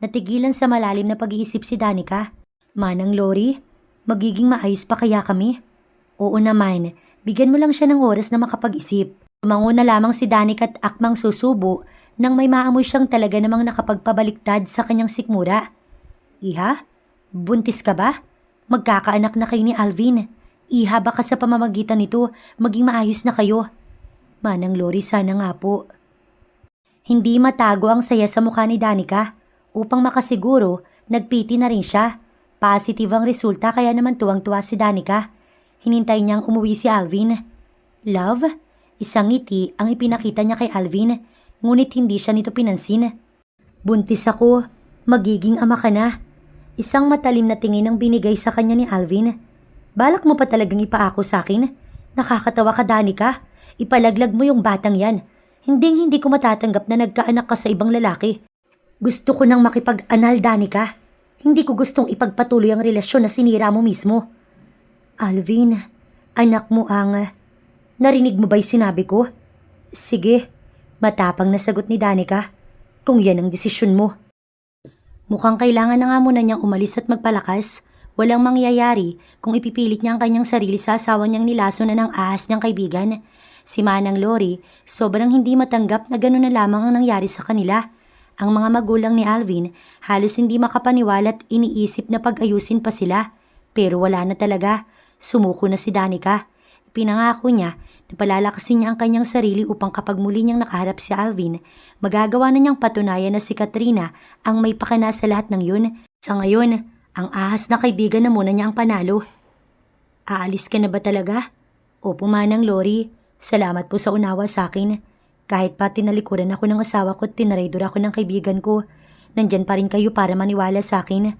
Speaker 1: Natigilan sa malalim na pag-iisip si Danica. Manang Lori, magiging maayos pa kaya kami? Oo naman, bigyan mo lang siya ng oras na makapag-isip. Tumango na lamang si Danica at akmang susubo nang may maamoy siyang talaga namang nakapagpabaliktad sa kanyang sikmura. Iha, buntis ka ba? Magkakaanak na kayo ni Alvin. Iha, baka sa pamamagitan nito, maging maayos na kayo. Manang Lori, sana nga po. Hindi matago ang saya sa mukha ni Danica. Upang makasiguro, nagpiti na rin siya. Positive ang resulta kaya naman tuwang-tuwa si Danica. Hinintay niyang umuwi si Alvin. Love? Isang ngiti ang ipinakita niya kay Alvin, ngunit hindi siya nito pinansin. Buntis ako. Magiging ama ka na. Isang matalim na tingin ang binigay sa kanya ni Alvin. Balak mo pa talagang ipaako sa akin? Nakakatawa ka, Danica. Ipalaglag mo yung batang yan. Hindi ko matatanggap na nagkaanak ka sa ibang lalaki. Gusto ko nang makipag-anal, Danica. Hindi ko gustong ipagpatuloy ang relasyon na sinira mo mismo. Alvin, anak mo ang... Narinig mo ba'y sinabi ko? Sige, matapang na sagot ni Danica. Kung yan ang desisyon mo. Mukhang kailangan na nga muna niyang umalis at magpalakas. Walang mangyayari kung ipipilit niya ang kanyang sarili sa asawa niyang nilaso na ng ahas niyang kaibigan. Si Manang Lori, sobrang hindi matanggap na gano'n na lamang ang nangyari sa kanila. Ang mga magulang ni Alvin halos hindi makapaniwala at iniisip na pag-ayusin pa sila. Pero wala na talaga. Sumuko na si Danica. Pinangako niya na palalakasin niya ang kanyang sarili upang kapag muli niyang nakaharap si Alvin, magagawa na niyang patunayan na si Katrina ang may pakana sa lahat ng yun. Sa ngayon, ang ahas na kaibigan na muna niya ang panalo. Aalis ka na ba talaga? Opo, Manang Lori. Salamat po sa unawa sa akin. Kahit pa tinalikuran ako ng asawa ko at tinarador ako ng kaibigan ko, nandyan pa rin kayo para maniwala sa akin.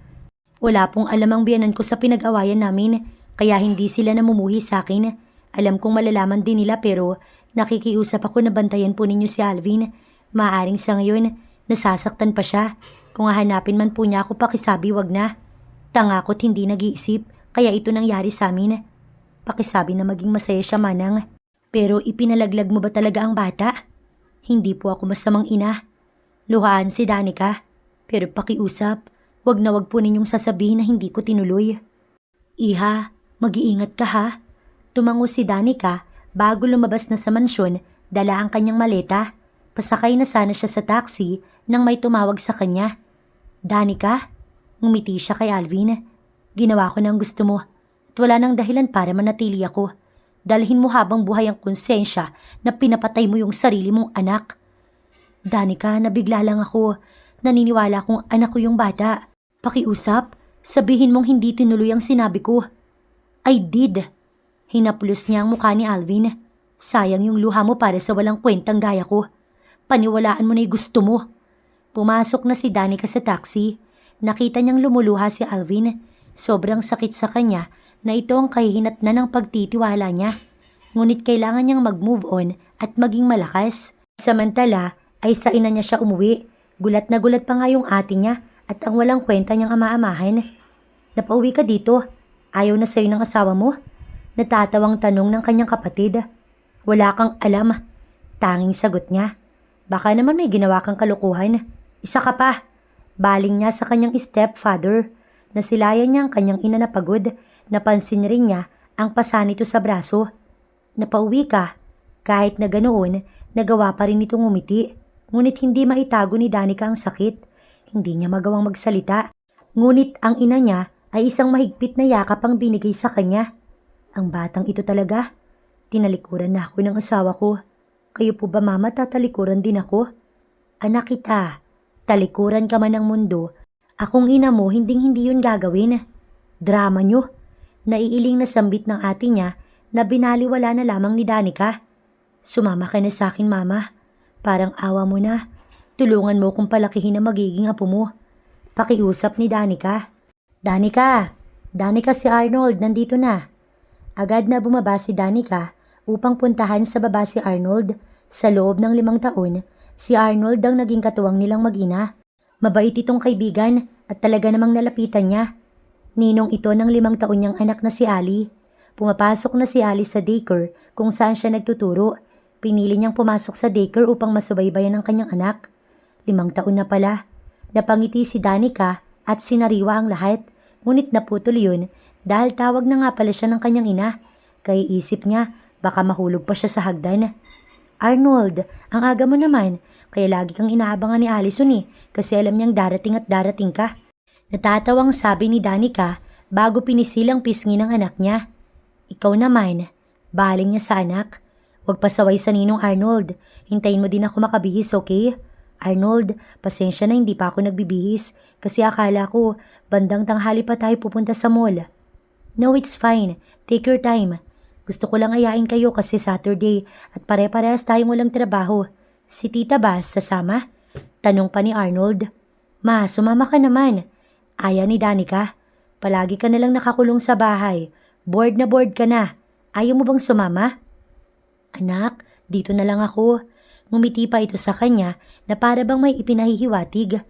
Speaker 1: Wala pong alam ang biyanan ko sa pinag-awayan namin, kaya hindi sila namumuhi sa akin. Alam kong malalaman din nila pero nakikiusap ako na bantayan po ninyo si Alvin. Maaring sa ngayon, nasasaktan pa siya. Kung hahanapin man po niya ako, pakisabi wag na. Tanga ko't hindi nag-iisip, kaya ito nangyari sa amin. Pakisabi na maging masaya siya, Manang. Pero ipinalaglag mo ba talaga ang bata? Hindi po ako masamang ina. Luhaan si Danica. Pero pakiusap, wag na wag po ninyong sasabihin na hindi ko tinuloy. Iha, mag-iingat ka ha. Tumango si Danica bago lumabas na sa mansyon, dala ang kanyang maleta. Pasakay na sana siya sa taxi nang may tumawag sa kanya. Danica? Ngumiti siya kay Alvin. Ginawa ko na ang gusto mo at wala nang dahilan para manatili ako. Dalhin mo habang buhay ang konsensya na pinapatay mo yung sarili mong anak. Danica, nabigla lang ako. Naniniwala kong anak ko yung bata. Pakiusap, Sabihin mong hindi tinuloy ang sinabi ko. I did. Hinaplos niya ang mukha ni Alvin. Sayang yung luha mo para sa walang kwentang gaya ko. Paniwalaan mo na yung gusto mo. Pumasok na si Danica sa taxi. Nakita niyang lumuluha si Alvin. Sobrang sakit sa kanya na ito ang kahihinatnan ng pagtitiwala niya. Ngunit kailangan niyang mag-move on at maging malakas. Samantala ay sa ina niya siya umuwi. Gulat na gulat pa nga yung ate niya at ang walang kwenta niyang ama-amahan. Napauwi ka dito. Ayaw na sa'yo ng asawa mo? Natatawang tanong ng kanyang kapatid. Wala kang alam. Tanging sagot niya. Baka naman may ginawa kang kalukuhan. Isa ka pa. Baling niya sa kanyang stepfather. Nasilayan niya ang kanyang ina na pagod. Napansin rin niya ang pasa nito sa braso. Napauwi ka. Kahit na ganoon, nagawa pa rin itong umiti. Ngunit hindi maitago ni Danica ang sakit. Hindi niya magawang magsalita. Ngunit ang ina niya ay isang mahigpit na yakap ang binigay sa kanya. Ang batang ito talaga. Tinalikuran na ako ng asawa ko. Kayo po ba mama, tatalikuran din ako? Anak kita, talikuran ka man ng mundo. Akong ina mo, hinding-hindi yun gagawin. Drama nyo. Naiiling na sambit ng ate niya na binaliwala na lamang ni Danica. Sumama ka na sa akin mama. Parang awa mo na. Tulungan mo kung palakihin na magiging apo mo. Pakiusap ni Danica. Danica si Arnold, nandito na. Agad na bumaba si Danica upang puntahan sa baba si Arnold. Sa loob ng 5 taon, si Arnold ang naging katuwang nilang mag-ina. Mabait itong kaibigan at talaga namang nalapitan niya. Ninong ito ng 5 taon niyang anak na si Ali. Pumapasok na si Ali sa daycare kung saan siya nagtuturo. Pinili niyang pumasok sa daycare upang masubaybayan ang kanyang anak. 5 taon na pala. Napangiti si Danica at sinariwa ang lahat. Ngunit naputol yun dahil tawag na nga pala siya ng kanyang ina. Kaya isip niya baka mahulog pa siya sa hagdan. Arnold, ang aga mo naman. Kaya lagi kang inaabangan ni Allison kasi alam niyang darating at darating ka. Natatawang sabi ni Danica bago pinisilang pisngi ng anak niya. Ikaw naman, baling niya sa anak. Huwag pasaway sa ninong Arnold. Hintayin mo din ako makabihis, okay? Arnold, pasensya na hindi pa ako nagbibihis kasi akala ko bandang tanghali pa tayo pupunta sa mall. No, it's fine. Take your time. Gusto ko lang ayain kayo kasi Saturday at pare-parehas tayong walang trabaho. Si tita ba sasama? Tanong pa ni Arnold. Ma, sumama ka naman. Aya ni Danica. Palagi ka nalang nakakulong sa bahay. Bored na bored ka na. Ayaw mo bang sumama? Anak, dito na lang ako. Ngumiti pa ito sa kanya na para bang may ipinahihiwatig.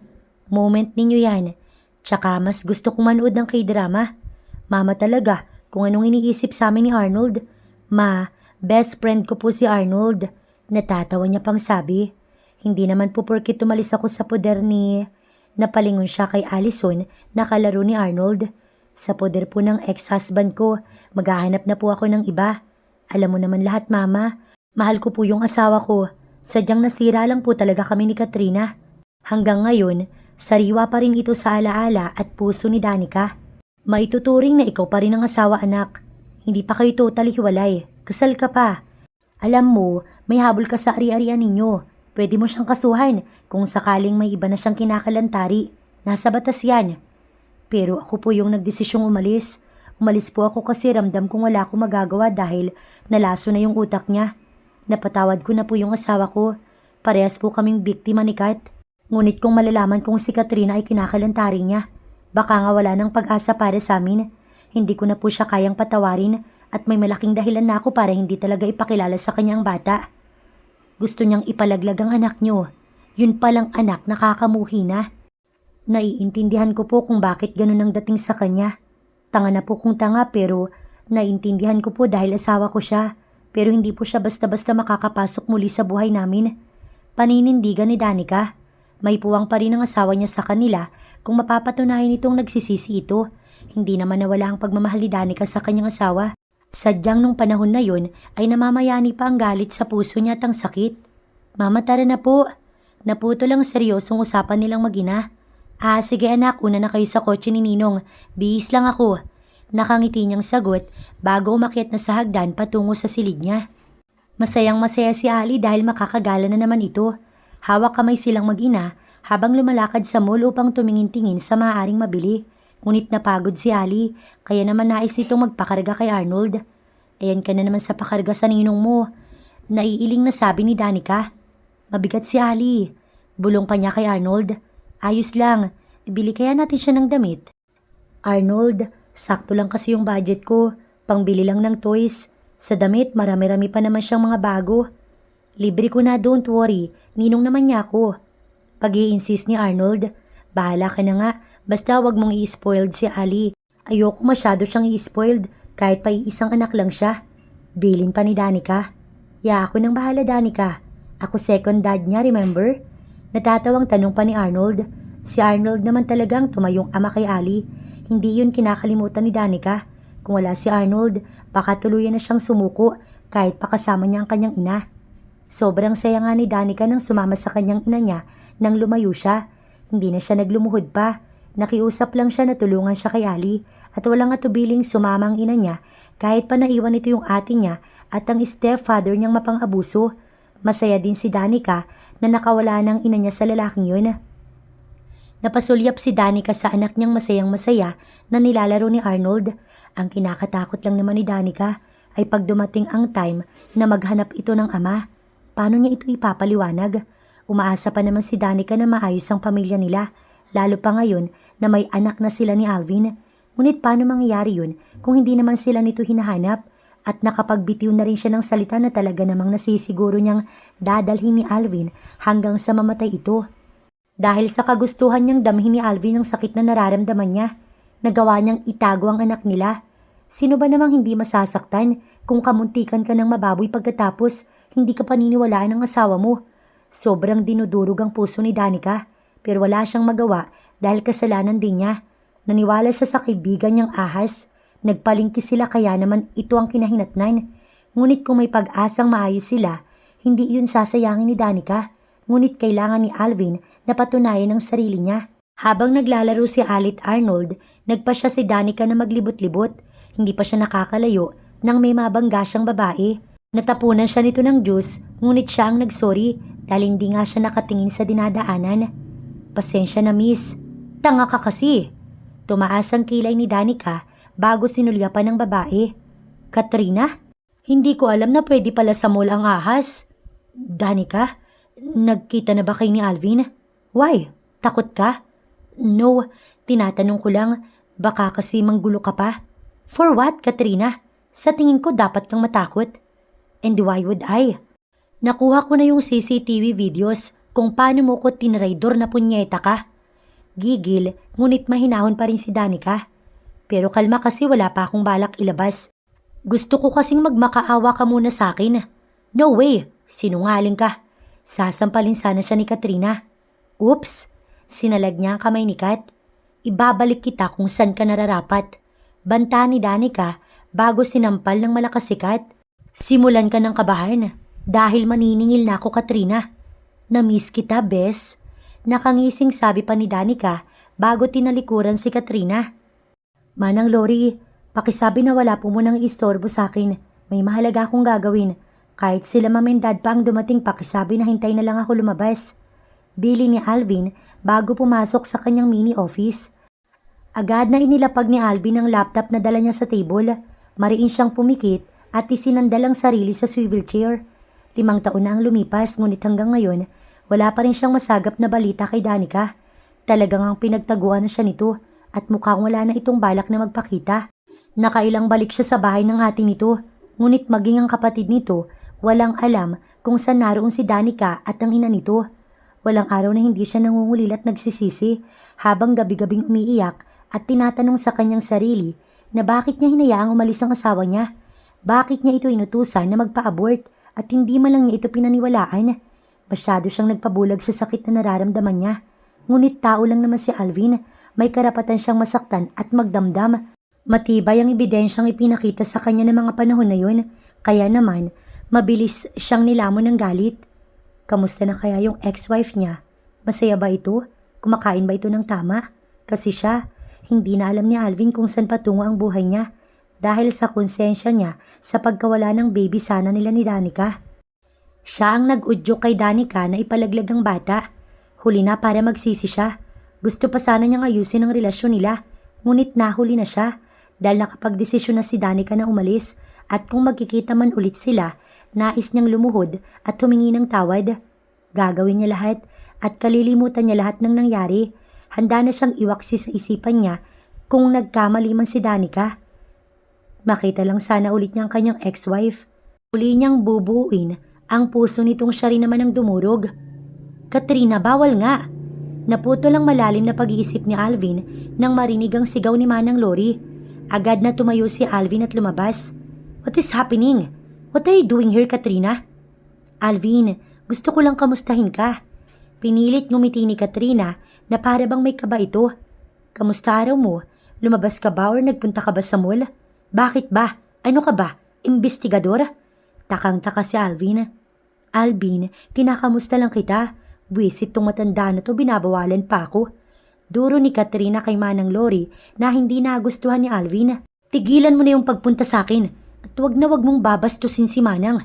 Speaker 1: Moment ninyo yan. Tsaka mas gusto kong manood ng K-drama. Mama talaga kung anong iniisip sa amin ni Arnold. Ma, best friend ko po si Arnold. Natatawa niya pang sabi. Hindi naman po porkit tumalis ako sa poder ni... Napalingon siya kay Allison na kalaro ni Arnold. Sa poder po ng ex-husband ko, maghahanap na po ako ng iba. Alam mo naman lahat mama, mahal ko po yung asawa ko. Sadyang nasira lang po talaga kami ni Katrina. Hanggang ngayon, sariwa pa rin ito sa alaala at puso ni Danica. Maituturing na ikaw pa rin ang asawa anak. Hindi pa kayo totally hiwalay. Kasal ka pa. Alam mo, may habol ka sa ari-arian ninyo. Pwede mo siyang kasuhan kung sakaling may iba na siyang kinakalantari. Nasa batas yan. Pero ako po yung nagdesisyong umalis. Umalis po ako kasi ramdam kong wala akong magagawa dahil nalaso na yung utak niya. Napatawad ko na po yung asawa ko. Parehas po kaming biktima ni Kat. Ngunit kung malalaman kong si Katrina ay kinakalantari niya, baka nga wala ng pag-asa para sa amin. Hindi ko na po siya kayang patawarin at may malaking dahilan na ako para hindi talaga ipakilala sa kanyang bata. Gusto niyang ipalaglag ang anak niyo. Yun palang anak nakakamuhi na. Naiintindihan ko po kung bakit ganun ang dating sa kanya. Tanga na po kung tanga pero naiintindihan ko po dahil asawa ko siya. Pero hindi po siya basta-basta makakapasok muli sa buhay namin. Paninindigan ni Danica. May puwang pa rin ang asawa niya sa kanila kung mapapatunayan itong nagsisisi ito. Hindi naman nawala ang pagmamahal ni Danica sa kanyang asawa. Sadyang nung panahon na yun ay namamayani pa ang galit sa puso niya at ang sakit. Mama, tara na po. Naputo lang seryosong usapan nilang mag-ina. Sige anak, una na kayo sa kotse ni Ninong. Bihis lang ako. Nakangiti niyang sagot bago umakyat na sa hagdan patungo sa silid niya. Masayang masaya si Ali dahil makakagala na naman ito. Hawak kamay silang mag-ina habang lumalakad sa mall upang tumingin-tingin sa maaaring mabili. Ngunit napagod si Ali, kaya naman nais nitong magpakarga kay Arnold. Ayan ka na naman sa pakarga sa ninong mo. Naiiling na sabi ni Danica. Mabigat si Ali. Bulong pa niya kay Arnold. Ayos lang, ibili kaya natin siya ng damit. Arnold, sakto lang kasi yung budget ko. Pangbili lang ng toys. Sa damit, marami-rami pa naman siyang mga bago. Libre ko na, don't worry. Ninong naman niya ako. Pag-i-insist ni Arnold. Bahala ka na nga, basta wag mong i-spoiled si Ali. Ayoko masyado siyang i-spoiled, kahit pa iisang anak lang siya. Bilin pa ni Danica. Ya, ako nang bahala, Danica. Ako second dad niya, remember? Natatawang tanong pa ni Arnold. Si Arnold naman talagang tumayong ama kay Ali. Hindi yun kinakalimutan ni Danica. Kung wala si Arnold, baka tuluyan na siyang sumuko kahit pa kasama niya ang kanyang ina. Sobrang saya nga ni Danica nang sumama sa kanyang ina niya nang lumayo siya. Hindi na siya naglumuhod pa. Nakiusap lang siya na tulungan siya kay Ali at walang atubiling sumama ang ina niya kahit pa naiwan ito yung ate niya at ang stepfather niyang mapang-abuso. Masaya din si Danica na nakawala ng ina niya sa lalaking yun. Napasulyap si Danica sa anak niyang masayang-masaya na nilalaro ni Arnold. Ang kinakatakot lang naman ni Danica ay pag dumating ang time na maghanap ito ng ama. Paano niya ito ipapaliwanag? Umaasa pa naman si Danica na maayos ang pamilya nila, lalo pa ngayon na may anak na sila ni Alvin. Ngunit paano mangyayari yun kung hindi naman sila nito hinahanap at nakapagbitiw na rin siya ng salita na talaga namang nasisiguro niyang dadalhin ni Alvin hanggang sa mamatay ito. Dahil sa kagustuhan niyang damhin ni Alvin ang sakit na nararamdaman niya, nagawa niyang itago ang anak nila. Sino ba namang hindi masasaktan kung kamuntikan ka ng mababoy pagkatapos hindi ka paniniwalaan ng asawa mo? Sobrang dinudurog ang puso ni Danica pero wala siyang magawa dahil kasalanan din niya. Naniwala siya sa kaibigan niyang ahas. Nagpalingki sila kaya naman ito ang kinahinatnan. Ngunit kung may pag-asang maayos sila, hindi iyon sasayangin ni Danica. Ngunit kailangan ni Alvin na patunayan ang sarili niya. Habang naglalaro si Ali at Arnold, nagpa siya si Danica na maglibot-libot. Hindi pa siya nakakalayo nang may mabangga siyang babae. Natapunan siya nito ng juice, ngunit siya ang nagsorry dahil hindi nga siya nakatingin sa dinadaanan. Pasensya na miss. Tanga ka kasi. Tumaas ang kilay ni Danica bago sinulyapan ng babae. Katrina? Hindi ko alam na pwede pala sa mall ang ahas. Danica, nagkita na ba kayo ni Alvin? Why? Takot ka? No, tinatanong ko lang. Baka kasi manggulo ka pa. For what, Katrina? Sa tingin ko dapat kang matakot. And why would I? Nakuha ko na yung CCTV videos kung paano mo ko tinraidor na punyeta ka. Gigil, ngunit mahinahon pa rin si Danica. Pero kalma kasi wala pa akong balak ilabas. Gusto ko kasing magmakaawa ka muna sa akin. No way, sinungaling ka. Sasampalin sana siya ni Katrina. Oops, sinalag niya ang kamay ni Kat. Ibabalik kita kung saan ka nararapat. Banta ni Danica bago sinampal ng malakas si Kat. Simulan ka ng kabahan dahil maniningil na ako, Katrina. Na-miss kita, bes. Nakangising sabi pa ni Danica bago tinalikuran si Katrina. Manang Lori, pakisabi na wala po munang istorbo sa akin. May mahalaga akong gagawin. Kahit sila mom and dad pa ang dumating, pakisabi na hintay na lang ako lumabas. Bili ni Alvin bago pumasok sa kanyang mini office. Agad na inilapag ni Alvin ang laptop na dala niya sa table. Mariin siyang pumikit at isinandal ang sarili sa swivel chair. 5 taon na ang lumipas ngunit hanggang ngayon, wala pa rin siyang masagap na balita kay Danica. Talagang ang pinagtaguan na siya nito at mukhang wala na itong balak na magpakita. Nakailang balik siya sa bahay ng ate nito, ngunit maging ang kapatid nito, walang alam kung saan naroon si Danica at ang ina nito. Walang araw na hindi siya nangungulil at nagsisisi habang gabi-gabing umiiyak at tinatanong sa kanyang sarili na bakit niya hinayaang umalis ang asawa niya. Bakit niya ito inutusan na magpa-abort at hindi man lang niya ito pinaniwalaan? Masyado siyang nagpabulag sa sakit na nararamdaman niya. Ngunit tao lang naman si Alvin, may karapatan siyang masaktan at magdamdam. Matibay ang ebidensyang ipinakita sa kanya ng mga panahon na yun, kaya naman mabilis siyang nilamon ng galit. Kamusta na kaya yung ex-wife niya? Masaya ba ito? Kumakain ba ito ng tama? Kasi siya, hindi na alam ni Alvin kung saan patungo ang buhay niya dahil sa konsensya niya sa pagkawala ng baby sana nila ni Danica. Siya ang nag-udyok kay Danica na ipalaglag ang bata. Huli na para magsisi siya. Gusto pa sana niyang ayusin ang relasyon nila, Ngunit nahuli na siya dahil nakapagdesisyon na si Danica na umalis at kung magkikita man ulit sila, nais niyang lumuhod at humingi ng tawad. Gagawin niya lahat at kalilimutan niya lahat ng nangyari. Handa na siyang iwaksi sa isipan niya kung nagkamali man si Danica. Makita lang sana ulit niya ang kanyang ex-wife. Uli niyang bubuuin ang puso nitong siya rin naman ang dumurog. Katrina, bawal nga! Naputo lang malalim na pag-iisip ni Alvin nang marinig ang sigaw ni Manang Lori. Agad na tumayo si Alvin at lumabas. What is happening? What are you doing here, Katrina? Alvin, gusto ko lang kamustahin ka. Pinilit ngumiti ni Katrina na para bang may kaba ito. Kamusta araw mo? Lumabas ka ba or nagpunta ka ba sa mall? Bakit ba? Ano ka ba? Imbestigador? Takang-taka si Alvin. Alvin, kinakamusta lang kita. Buwisit tong matanda na to, binabawalan pa ako. Duro ni Katrina kay Manang Lori na hindi nagustuhan ni Alvin. Tigilan mo na yung pagpunta sa akin at wag na wag mong babastusin si Manang.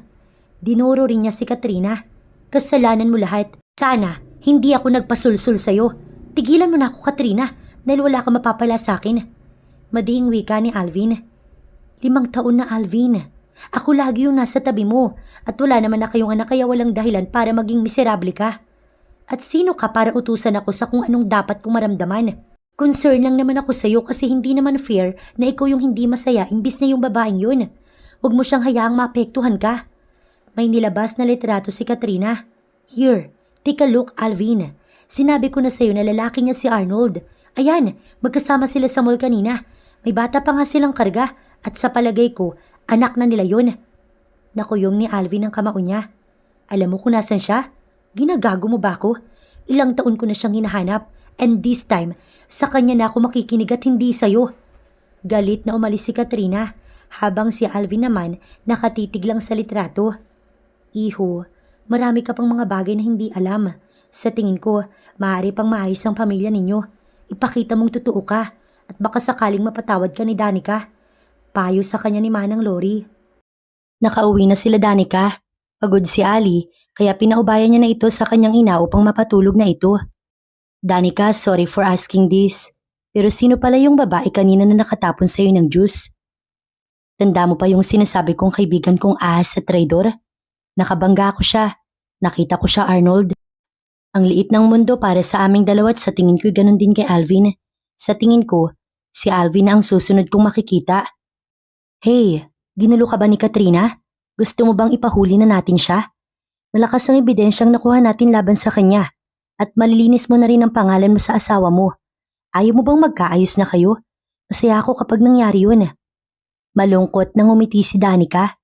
Speaker 1: Dinuro rin niya si Katrina. Kasalanan mo lahat. Sana, hindi ako nagpasulsul sa'yo. Tigilan mo na ako, Katrina, dahil wala ka mapapala sa akin. Madiing wika ni Alvin. 5 taon na, Alvin. Ako lagi yung nasa tabi mo at wala naman na kayong anak kaya walang dahilan para maging miserable ka. At sino ka para utusan ako sa kung anong dapat kong maramdaman? Concern lang naman ako sa'yo kasi hindi naman fair na ikaw yung hindi masaya imbis na yung babaeng yun. Huwag mo siyang hayaang maapektuhan ka. May nilabas na litrato si Katrina. Here, take a look, Alvin. Sinabi ko na sa'yo na lalaki niya si Arnold. Ayan, magkasama sila sa mall kanina. May bata pa nga silang karga at sa palagay ko, anak na nila yun. Nakuyong ni Alvin ang kamao niya. Alam mo kung nasan siya? Ginagago mo ba ako? Ilang taon ko na siyang hinahanap and this time, sa kanya na ako makikinig at hindi sa'yo. Galit na umalis si Katrina habang si Alvin naman nakatitig lang sa litrato. Iho, marami ka pang mga bagay na hindi alam. Sa tingin ko, maaari pang maayos ang pamilya ninyo. Ipakita mong totoo ka at baka sakaling mapatawad ka ni Danica. Payo sa kanya ni Manang Lori. Nakauwi na sila Danica. Pagod si Ali, kaya pinaubayan niya na ito sa kanyang ina upang mapatulog na ito. Danica, sorry for asking this. Pero sino pala yung babae kanina na nakatapon sa'yo ng juice? Tanda mo pa yung sinasabi kong kaibigan kong ahas at traidor? Nakabangga ko siya. Nakita ko siya, Arnold. Ang liit ng mundo para sa aming dalawa at sa tingin ko'y ganun din kay Alvin. Sa tingin ko, si Alvin na ang susunod kong makikita. Hey, ginulo ka ba ni Katrina? Gusto mo bang ipahuli na natin siya? Malakas ang ebidensyang nakuha natin laban sa kanya at malilinis mo na rin ang pangalan mo sa asawa mo. Ayaw mo bang magkaayos na kayo? Masaya ako kapag nangyari yun. Malungkot nang umiti si Danica.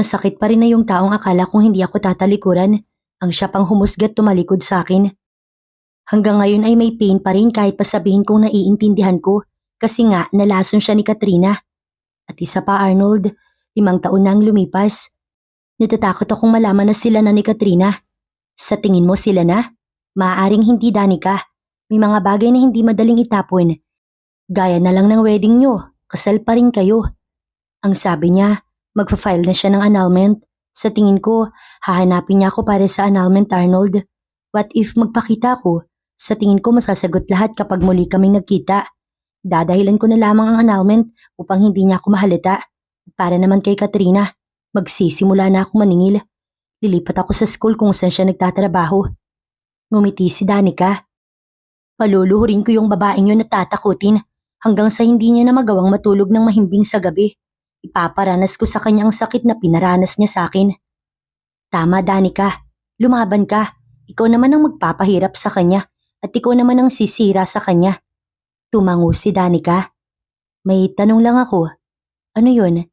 Speaker 1: Masakit pa rin na yung taong akala kong hindi ako tatalikuran ang siya pang humusga't tumalikod sa akin. Hanggang ngayon ay may pain pa rin kahit pasabihin kong naiintindihan ko kasi nga nalason siya ni Katrina. At isa pa, Arnold, 5 taon na ang lumipas. Natatakot akong malaman na sila na ni Katrina. Sa tingin mo sila na? Maaaring hindi, Danica. May mga bagay na hindi madaling itapon. Gaya na lang ng wedding nyo, kasal pa rin kayo. Ang sabi niya, magpa-file na siya ng annulment. Sa tingin ko, hahanapin niya ako para sa annulment, Arnold. What if magpakita ko? Sa tingin ko masasagot lahat kapag muli kaming nagkita. Dadahilan ko na lamang ang annulment upang hindi niya ako mahalata. Para naman kay Katrina, magsisimula na ako maningil. Lilipat ako sa school kung saan siya nagtatrabaho. Ngumiti si Danica. Paluluhurin ko yung babaeng yun at tatakutin hanggang sa hindi niya na magawang matulog ng mahimbing sa gabi. Ipaparanas ko sa kanya ang sakit na pinaranas niya sa akin. Tama, Danica. Lumaban ka. Ikaw naman ang magpapahirap sa kanya at ikaw naman ang sisira sa kanya. Tumango si Danica. May tanong lang ako. Ano yun?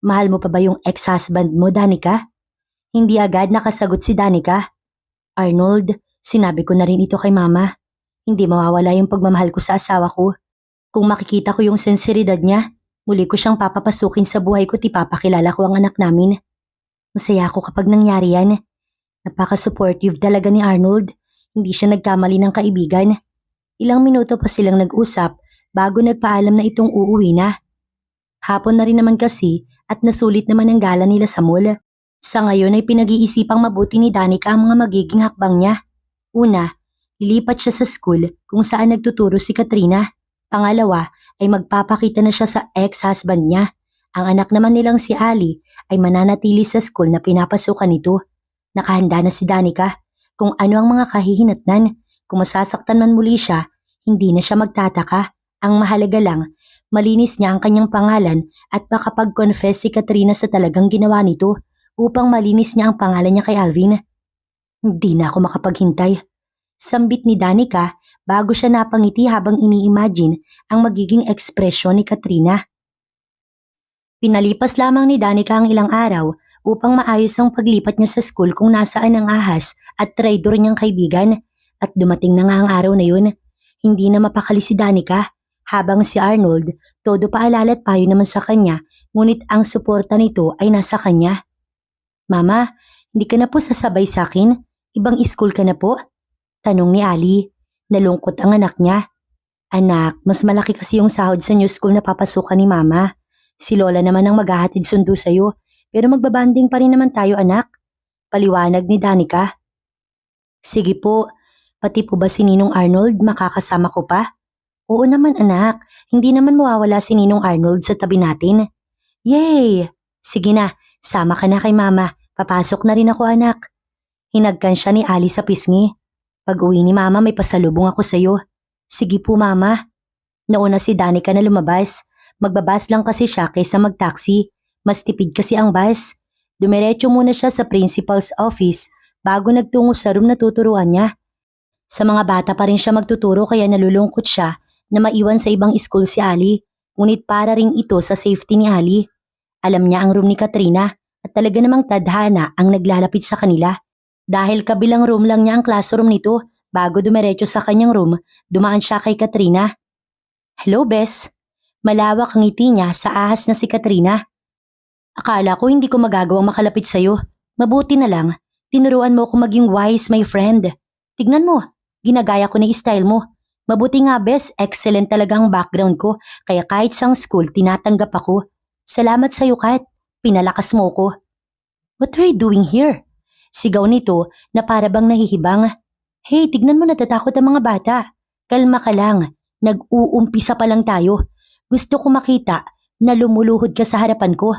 Speaker 1: Mahal mo pa ba yung ex-husband mo, Danica? Hindi agad nakasagot si Danica. Arnold, sinabi ko na rin ito kay Mama. Hindi mawawala yung pagmamahal ko sa asawa ko. Kung makikita ko yung sensiridad niya, muli ko siyang papapasukin sa buhay ko at ipapakilala ko ang anak namin. Masaya ako kapag nangyari yan. Napaka-supportive talaga ni Arnold. Hindi siya nagkamali ng kaibigan. Ilang minuto pa silang nag-usap bago nagpaalam na itong uuwi na. Hapon na rin naman kasi at nasulit naman ang gala nila sa mall. Sa ngayon ay pinag-iisipang mabuti ni Danica ang mga magiging hakbang niya. Una, lilipat siya sa school kung saan nagtuturo si Katrina. Pangalawa, ay magpapakita na siya sa ex-husband niya. Ang anak naman nilang si Ali ay mananatili sa school na pinapasukan nito. Nakahanda na si Danica kung ano ang mga kahihinatnan. Kung masasaktan man muli siya, hindi na siya magtataka. Ang mahalaga lang, malinis niya ang kanyang pangalan at makapag-confess si Katrina sa talagang ginawa nito upang malinis niya ang pangalan niya kay Alvin. Hindi na ako makapaghintay. Sambit ni Danica bago siya napangiti habang ini-imagine ang magiging ekspresyon ni Katrina. Pinalipas lamang ni Danica ang ilang araw upang maayos ang paglipat niya sa school kung nasaan ang ahas at traidor niyang kaibigan. At dumating na nga ang araw na yun. Hindi na mapakali si Danica habang si Arnold todo paalala at payo naman sa kanya, ngunit ang suporta nito ay nasa kanya. Mama, hindi ka na po sasabay sa akin? Ibang school ka na po? Tanong ni Ali. Nalungkot ang anak niya. Anak, mas malaki kasi yung sahod sa new school na papasukan ni Mama. Si Lola naman ang maghahatid sundo sa'yo, pero magbabanding pa rin naman tayo anak. Paliwanag ni Danica. Sige po, pati po ba si Ninong Arnold makakasama ko pa? Oo naman anak, hindi naman mawawala si Ninong Arnold sa tabi natin. Yay! Sige na, sama ka na kay Mama, papasok na rin ako anak. Hinagkan siya ni Ali sa pisngi. Pag-uwi ni Mama may pasalubong ako sa'yo. Sige po Mama. Nauna si Danica na lumabas. Magbabas lang kasi siya kaysa mag-taxi. Mas tipid kasi ang bus. Dumiretso muna siya sa principal's office bago nagtungo sa room na tuturuan niya. Sa mga bata pa rin siya magtuturo kaya nalulungkot siya na maiwan sa ibang school si Ali. Ngunit para ring ito sa safety ni Ali. Alam niya ang room ni Katrina at talaga namang tadhana ang naglalapit sa kanila. Dahil kabilang room lang niya ang classroom nito, bago dumiretso sa kanyang room, dumaan siya kay Katrina. Hello, Bes. Malawak ang ngiti niya sa ahas na si Katrina. Akala ko hindi ko magagawang makalapit sa'yo. Mabuti na lang, tinuruan mo ako maging wise, my friend. Tignan mo, ginagaya ko na style mo. Mabuti nga, Bes, excellent talaga ang background ko, kaya kahit sang school, tinatanggap ako. Salamat sa'yo, Kat. Pinalakas mo ko. What are you doing here? Sigaw nito na para bang nahihibang. Hey, tignan mo natatakot ang mga bata. Kalma ka lang, nag-uumpisa pa lang tayo. Gusto ko makita na lumuluhod ka sa harapan ko.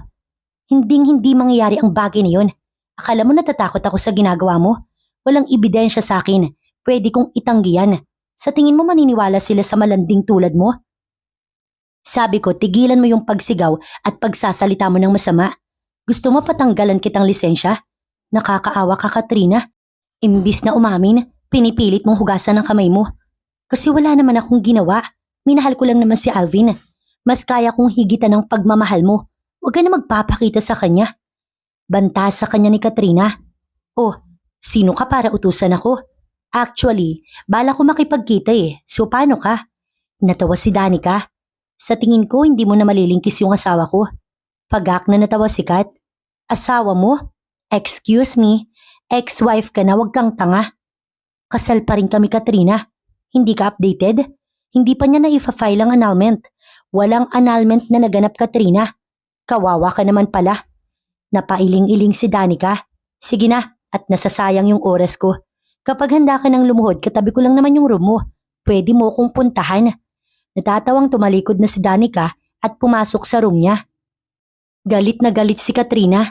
Speaker 1: Hinding-hindi mangyayari ang bagay na yun. Akala mo natatakot ako sa ginagawa mo? Walang ebidensya sa akin. Pwede kong itanggi yan. Sa tingin mo maniniwala sila sa malanding tulad mo? Sabi ko, tigilan mo yung pagsigaw at pagsasalita mo ng masama. Gusto mo patanggalan kitang lisensya? Nakakaawa ka, Katrina. Imbis na umamin, pinipilit mong hugasan ng kamay mo. Kasi wala naman akong ginawa. Minahal ko lang naman si Alvin. Mas kaya kong higitan ng pagmamahal mo. Huwag ka na magpapakita sa kanya. Banta sa kanya ni Katrina. Oh, sino ka para utusan ako? Actually, bala ko makipagkita So paano ka? Natawa si Danica. Sa tingin ko, hindi mo na malilingkis yung asawa ko. Pagak na natawa si Kat. Asawa mo? Excuse me, ex-wife ka na, wag kang tanga. Kasal pa rin kami, Katrina. Hindi ka updated? Hindi pa niya na-file ang annulment. Walang annulment na naganap, Katrina. Kawawa ka naman pala. Napailing-iling si Danica. Sige na, at nasasayang yung oras ko. Kapag handa ka ng lumuhod, katabi ko lang naman yung room mo. Pwede mo kong puntahan. Natatawang tumalikod na si Danica at pumasok sa room niya. Galit na galit si Katrina.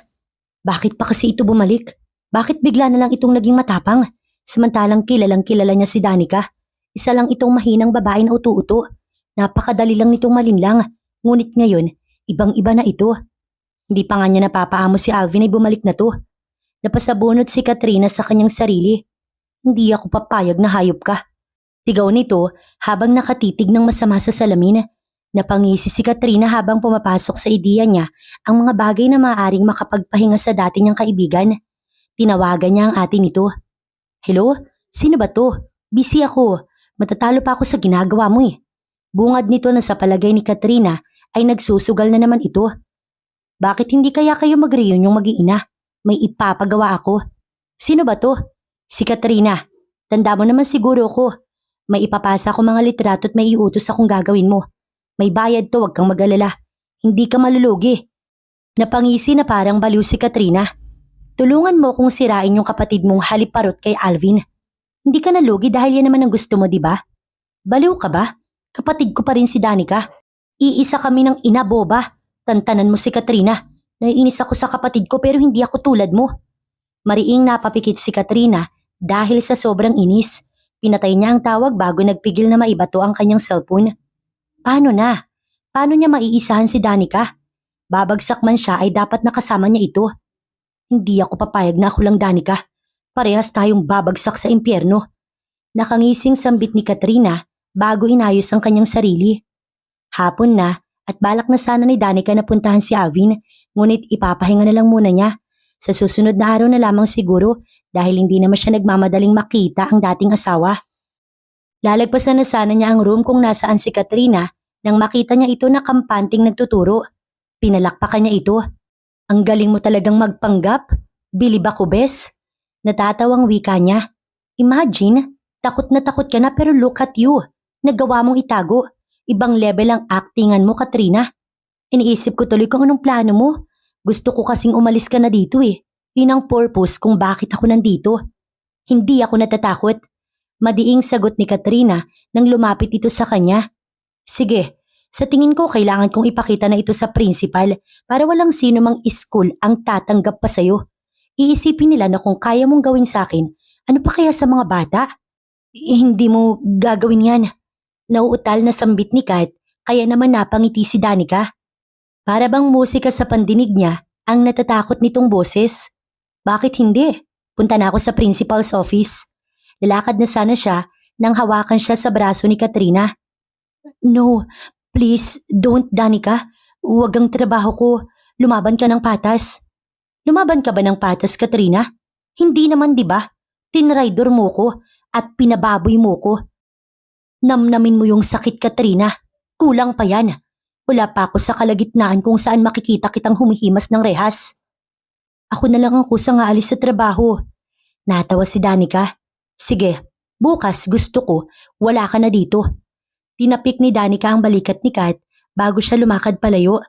Speaker 1: Bakit pa kasi ito bumalik? Bakit bigla na lang itong naging matapang? Samantalang kilalang kilala niya si Danica. Isa lang itong mahinang babae na utu-uto. Napakadali lang nitong malinlang. Ngunit ngayon, ibang-iba na ito. Hindi pa nga niya napapaamo si Alvin ay bumalik na to. Napasabunot si Katrina sa kanyang sarili. Hindi ako papayag na hayop ka. Sigaw nito habang nakatitig ng masama sa salamin. Napangisi si Katrina habang pumapasok sa ideya niya ang mga bagay na maaaring makapagpahinga sa dati niyang kaibigan. Tinawagan niya ang ate nito. Hello? Sino ba to? Busy ako. Matatalo pa ako sa ginagawa mo Bungad nito na sa palagay ni Katrina ay nagsusugal na naman ito. Bakit hindi kaya kayo mag-reunion mag-iina? May ipapagawa ako. Sino ba to? Si Katrina. Tanda mo naman siguro ko. May ipapasa ko mga litrato at may iutos akong gagawin mo. May bayad to, wag kang mag-alala. Hindi ka malulugi. Napangisi na parang baliw si Katrina. Tulungan mo kung sirain yung kapatid mong haliparot kay Alvin. Hindi ka nalugi dahil yan naman ang gusto mo, di ba? Baliw ka ba? Kapatid ko pa rin si Danica. Iisa kami ng ina, boba. Tantanan mo si Katrina. Naiinis ako sa kapatid ko pero hindi ako tulad mo. Mariing napapikit si Katrina dahil sa sobrang inis. Pinatay niya ang tawag bago nagpigil na maibato ang kanyang cellphone. Paano na? Paano niya maiisahan si Danica? Babagsak man siya ay dapat nakasama niya ito. Hindi ako papayag na ako lang, Danica. Parehas tayong babagsak sa impyerno. Nakangising sambit ni Katrina bago inayos ang kanyang sarili. Hapon na at balak na sana ni Danica na puntahan si Alvin, ngunit ipapahinga na lang muna niya. Sa susunod na araw na lamang siguro dahil hindi naman siya nagmamadaling makita ang dating asawa. Lalagpasan na sana niya ang room kung nasaan si Katrina nang makita niya ito na kampanting nagtuturo. Pinalakpakan niya ito. Ang galing mo talagang magpanggap. Bilib ako, bes. Natatawang wika niya. Imagine, takot na takot ka na pero look at you. Nagawa mong itago. Ibang level ang actingan mo, Katrina. Iniisip ko tuloy kung anong plano mo. Gusto ko kasing umalis ka na dito eh. Yun ang purpose kung bakit ako nandito. Hindi ako natatakot. Madiing sagot ni Katrina nang lumapit ito sa kanya. Sige, sa tingin ko kailangan kong ipakita na ito sa principal para walang sino mang school ang tatanggap pa sa'yo. Iisipin nila na kung kaya mong gawin sa akin, ano pa kaya sa mga bata? Hindi mo gagawin yan. Nauutal na sambit ni Kat, kaya naman napangiti si Danica. Para bang musika sa pandinig niya ang natatakot nitong boses. Bakit hindi? Punta na ako sa principal's office. Lalakad na sana siya nang hawakan siya sa braso ni Katrina. No, please don't, Danica. Huwag ang trabaho ko. Lumaban ka ng patas. Lumaban ka ba ng patas, Katrina? Hindi naman, di ba? Tinraidor mo ko at pinababoy mo ko. Namnamin mo yung sakit, Katrina. Kulang pa yan. Wala pa ako sa kalagitnaan kung saan makikita kitang humihimas ng rehas. Ako na lang ang kusang aalis sa trabaho. Natawa si Danica. Sige, bukas gusto ko, wala ka na dito. Tinapik ni Danica ang balikat ni Kat bago siya lumakad palayo.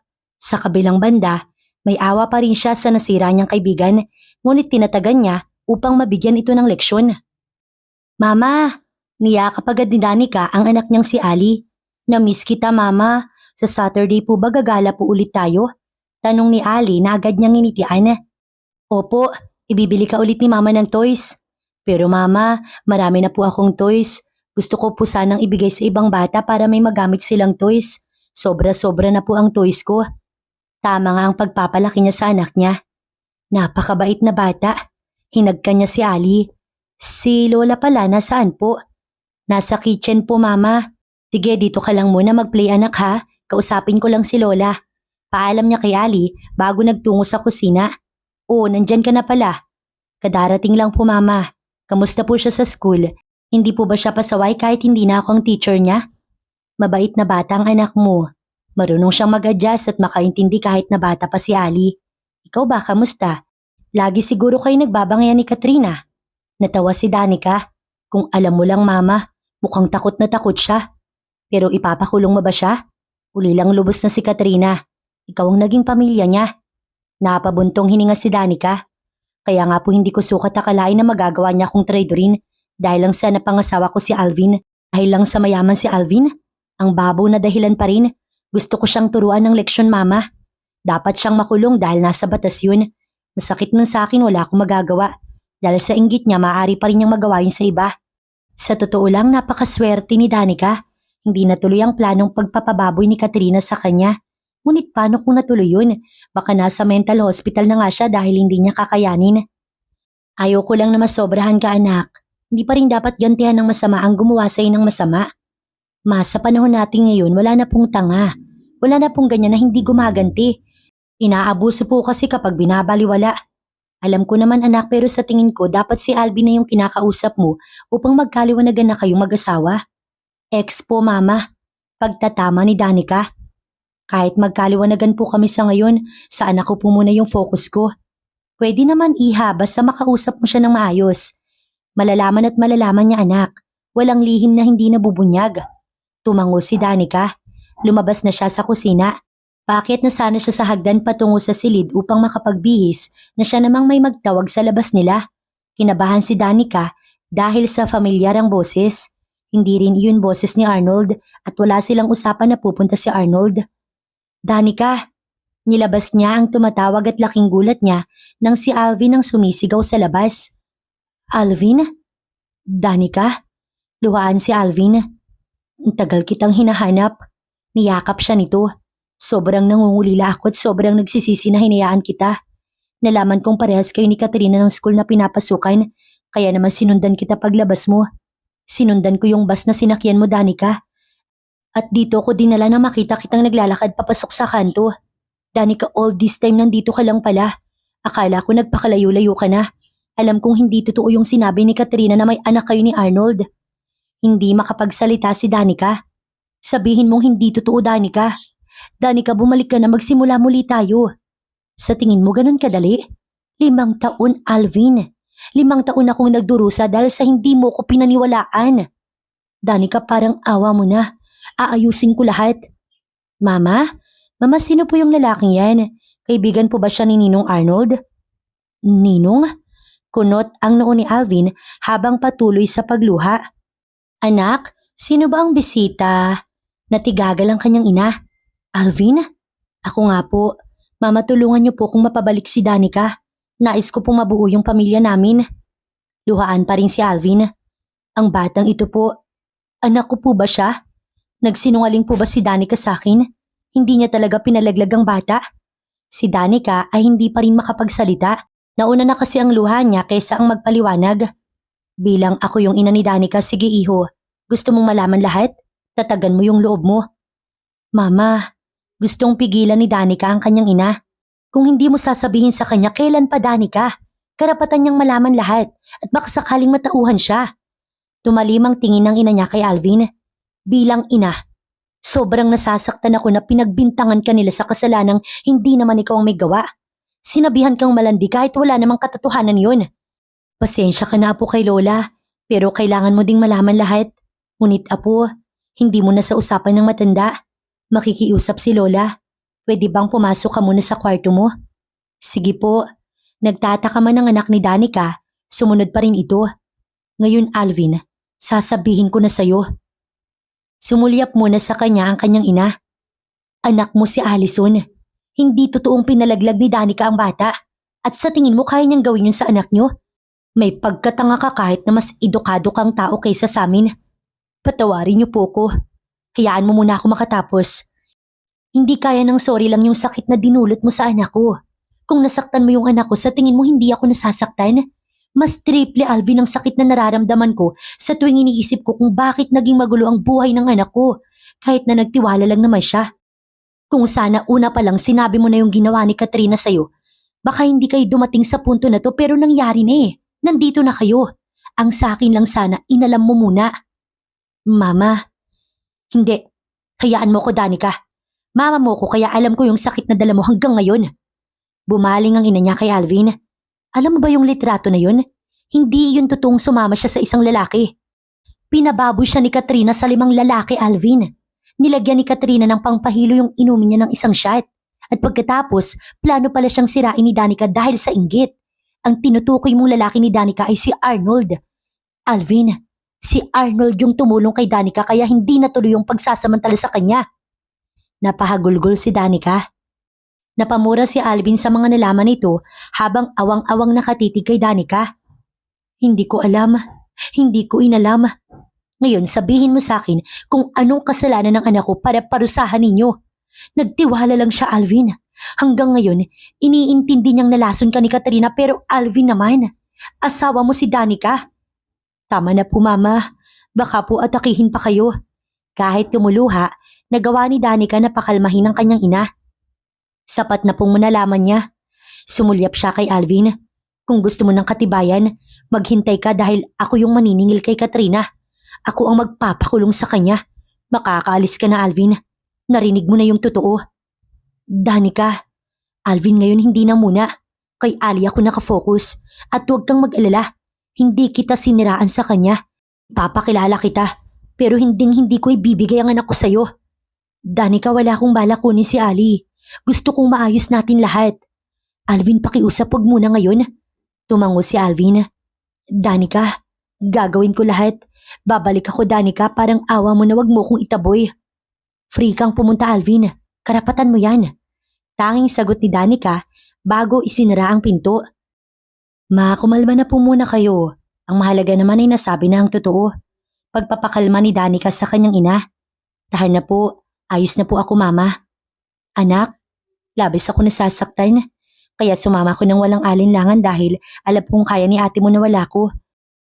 Speaker 1: Sa kabilang banda, may awa pa rin siya sa nasira niyang kaibigan, ngunit tinatagan niya upang mabigyan ito ng leksyon. Mama, niyakap agad ni Danica ang anak niyang si Ali. Na-miss kita, Mama. Sa Saturday po ba gagala po ulit tayo? Tanong ni Ali na agad niyang initian. Opo, ibibili ka ulit ni Mama ng toys. Pero Mama, marami na po akong toys. Gusto ko po sanang ibigay sa ibang bata para may magamit silang toys. Sobra-sobra na po ang toys ko. Tama nga ang pagpapalaki niya sa anak niya. Napakabait na bata. Hinagka niya si Ali. Si Lola pala, nasaan po? Nasa kitchen po, Mama. Sige, dito ka lang muna mag-play, anak, ha? Kausapin ko lang si Lola. Paalam niya kay Ali bago nagtungo sa kusina. Oo, nandyan ka na pala. Kadarating lang po, Mama. Kamusta po siya sa school? Hindi po ba siya pasaway kahit hindi na ako ang teacher niya? Mabait na bata ang anak mo. Marunong siyang mag-adjust at makaintindi kahit na bata pa si Ali. Ikaw ba, kamusta? Lagi siguro kayo nagbabangayan ni Katrina. Natawa si Danica. Kung alam mo lang, Mama, mukhang takot na takot siya. Pero ipapakulong mo ba siya? Uli lang lubos na si Katrina. Ikaw ang naging pamilya niya. Napabuntong hininga si Danica. Kaya nga po hindi ko sukat akalain na magagawa niya akong traidorin dahil lang sa napangasawa ko si Alvin. Dahil lang sa mayaman si Alvin? Ang babaw na dahilan pa rin. Gusto ko siyang turuan ng leksyon, Mama. Dapat siyang makulong dahil nasa batas yun. Masakit man sa akin, wala akong magagawa. Dahil sa inggit niya, maaari pa rin niyang magawa yun sa iba. Sa totoo lang, napakaswerte ni Danica. Hindi natuloy ang planong pagpapababoy ni Katrina sa kanya. Ngunit paano kung natuloy yun? Baka nasa mental hospital na nga siya dahil hindi niya kakayanin. Ayoko lang na masobrahan ka, anak. Hindi pa rin dapat gantihan ng masama ang gumawa sa'yo ng masama. Sa panahon natin ngayon, wala na pong tanga. Wala na pong ganyan na hindi gumaganti. Inaabuso po kasi kapag binabaliwala. Alam ko naman, anak, pero sa tingin ko dapat si Alvin na yung kinakausap mo upang magkaliwanagan na kayong mag-asawa. Ex po, Mama. Pagtatama ni Danica. Kahit magkaliwanagan po kami sa ngayon, sa anak ko po muna yung focus ko. Pwede naman, Iha, basta makausap mo siya ng maayos. Malalaman at malalaman niya, anak. Walang lihim na hindi nabubunyag. Tumango si Danica. Lumabas na siya sa kusina. Bakit na sana siya sa hagdan patungo sa silid upang makapagbihis na siya namang may magtawag sa labas nila? Kinabahan si Danica dahil sa familyar ang boses. Hindi rin iyon boses ni Arnold at wala silang usapan na pupunta si Arnold. Danica, nilabas niya ang tumatawag at laking gulat niya nang si Alvin ang sumisigaw sa labas. Alvin? Danica? Luhaan si Alvin. Ang tagal kitang hinahanap. Niyakap siya nito. Sobrang nangungulila ako at sobrang nagsisisi na hinayaan kita. Nalaman kong parehas kayo ni Katrina ng school na pinapasukan, kaya naman sinundan kita paglabas mo. Sinundan ko yung bus na sinakyan mo, Danica. At dito ko dinala na makita kitang naglalakad papasok sa kanto. Danica, all this time nandito ka lang pala. Akala ko nagpakalayo-layo ka na. Alam kong hindi totoo yung sinabi ni Katrina na may anak kayo ni Arnold. Hindi makapagsalita si Danica. Sabihin mong hindi totoo, Danica. Danica, bumalik ka na, magsimula muli tayo. Sa tingin mo ganun kadali? 5 taon, Alvin. 5 taon akong nagdurusa dahil sa hindi mo ko pinaniwalaan. Danica, parang awa mo na. Aayusin ko lahat. Mama? Mama, sino po yung lalaking yan? Kaibigan po ba siya ni Ninong Arnold? Ninong? Kunot ang noo ni Alvin habang patuloy sa pagluha. Anak, sino ba ang bisita? Natigagal ang kanyang ina. Alvin? Ako nga po. Mama, tulungan niyo po kung mapabalik si Danica. Nais ko pong mabuo yung pamilya namin. Luhaan pa rin si Alvin. Ang batang ito po. Anak ko po ba siya? Nagsinungaling po ba si Danica sa akin? Hindi niya talaga pinalaglag ang bata? Si Danica ay hindi pa rin makapagsalita. Nauna na kasi ang luha niya kaysa ang magpaliwanag. Bilang ako yung ina ni Danica, sige iho. Gusto mong malaman lahat? Tatagan mo yung loob mo. Mama, gustong pigilan ni Danica ang kanyang ina. Kung hindi mo sasabihin sa kanya, kailan pa Danica? Karapatan niyang malaman lahat at baka sakaling matauhan siya. Tumalim ang tingin ng ina niya kay Alvin. Bilang ina, sobrang nasasaktan ako na pinagbintangan ka nila sa kasalanang hindi naman ikaw ang may gawa. Sinabihan kang malandi kahit wala namang katotohanan yun. Pasensya ka na po kay Lola, pero kailangan mo ding malaman lahat. Ngunit apo, hindi mo na sa usapan ng matanda. Makikiusap si Lola. Pwede bang pumasok ka muna sa kwarto mo? Sige po. Nagtataka man ang anak ni Danica, sumunod pa rin ito. Ngayon Alvin, sasabihin ko na sa'yo. Sumulyap muna sa kanya ang kanyang ina. Anak mo si Allison. Hindi totoong pinalaglag ni Danica ang bata. At sa tingin mo kaya niyang gawin yun sa anak niyo? May pagkatanga ka kahit na mas edukado kang tao kaysa sa amin. Patawarin niyo po ko. Hayaan mo muna ako makatapos. Hindi kaya ng sorry lang yung sakit na dinulot mo sa anak ko. Kung nasaktan mo yung anak ko, sa tingin mo hindi ako nasasaktan? Mas triple Alvin ang sakit na nararamdaman ko sa tuwing iniisip ko kung bakit naging magulo ang buhay ng anak ko, kahit na nagtiwala lang naman siya. Kung sana una pa lang sinabi mo na yung ginawa ni Katrina sa'yo, baka hindi kayo dumating sa punto na to pero nangyari na eh. Nandito na kayo. Ang sa akin lang sana, inalam mo muna. Mama, hindi. Hayaan mo ko, Danica. Mama mo ko kaya alam ko yung sakit na dala mo hanggang ngayon. Bumaling ang ina niya kay Alvin. Alam mo ba yung litrato na yun? Hindi yun totoong sumama siya sa isang lalaki. Pinababoy siya ni Katrina sa 5 lalaki, Alvin. Nilagyan ni Katrina ng pangpahilo yung inumin niya ng isang shot. At pagkatapos, plano pala siyang sirain ni Danica dahil sa inggit. Ang tinutukoy mong lalaki ni Danica ay si Arnold. Alvin, si Arnold yung tumulong kay Danica kaya hindi natuloy yung pagsasamantala sa kanya. Napahagulgol si Danica. Napamura si Alvin sa mga nalaman nito habang awang-awang nakatitig kay Danica. Hindi ko alam. Hindi ko inalam. Ngayon sabihin mo sa akin kung anong kasalanan ng anak ko para parusahan ninyo. Nagtiwala lang siya, Alvin. Hanggang ngayon, iniintindi niyang nalason ka ni Katrina pero Alvin naman. Asawa mo si Danica. Tama na po, Mama. Baka po atakihin pa kayo. Kahit tumuluha, nagawa ni Danica na pakalmahin ang kanyang ina. Sapat na pong manalaman niya. Sumulyap siya kay Alvin. Kung gusto mo ng katibayan, maghintay ka dahil ako yung maniningil kay Katrina. Ako ang magpapakulong sa kanya. Makakaalis ka na, Alvin. Narinig mo na yung totoo. Danica, Alvin ngayon hindi na muna. Kay Ali ako nakafocus. At huwag kang mag-alala. Hindi kita siniraan sa kanya. Papakilala kita. Pero hindi ko ibibigay ang anak ko sa'yo. Danica, wala akong balak kunin si Ali. Gusto kong maayos natin lahat. Alvin, pakiusap wag muna ngayon. Tumango si Alvin. Danica, gagawin ko lahat. Babalik ako, Danica, parang awa mo na wag mo kong itaboy. Free kang pumunta, Alvin. Karapatan mo yan. Tanging sagot ni Danica bago isinara ang pinto. Ma, kumalma na po muna kayo. Ang mahalaga naman ay nasabi na ang totoo. Pagpapakalma ni Danica sa kanyang ina. Tahan na po, ayos na po ako, Mama. Anak, labis ako nasasaktan. Kaya sumama ko ng walang alinlangan dahil alam kong kaya ni ate mo na wala ko.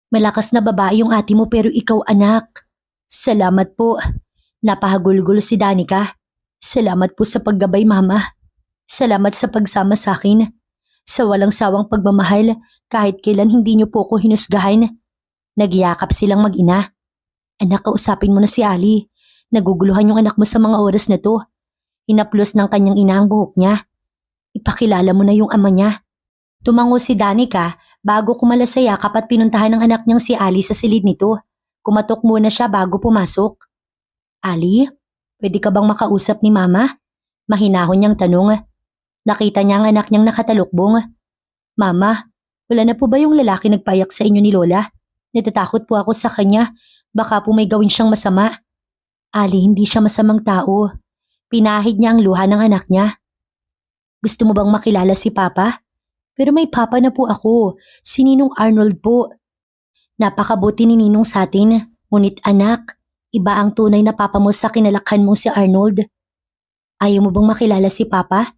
Speaker 1: Malakas na babae yung ate mo pero ikaw, anak. Salamat po. Napahagulgol si Danica. Salamat po sa paggabay, Mama. Salamat sa pagsama sa akin. Sa walang sawang pagmamahal, kahit kailan hindi niyo po ako hinusgahan. Nagyakap silang mag-ina. Anak, kausapin mo na si Ali. Naguguluhan yung anak mo sa mga oras na to. Hinaplos ng kanyang ina ang buhok niya. Ipakilala mo na yung ama niya. Tumango si Danica bago kumala sa yakap at pinuntahan ng anak niyang si Ali sa silid nito. Kumatok muna siya bago pumasok. Ali, pwede ka bang makausap ni Mama? Mahinahon niyang tanong. Nakita niya ang anak niyang nakatalukbong. Mama, wala na po ba yung lalaki nagpayak sa inyo ni Lola? Natatakot po ako sa kanya. Baka po may gawin siyang masama. Ali, hindi siya masamang tao. Pinahid niya ang luha ng anak niya. Gusto mo bang makilala si Papa? Pero may Papa na po ako. Si Ninong Arnold po. Napakabuti ni Ninong sa atin. Ngunit anak, iba ang tunay na Papa mo sa kinalakhan mong si Arnold. Ayaw mo bang makilala si Papa?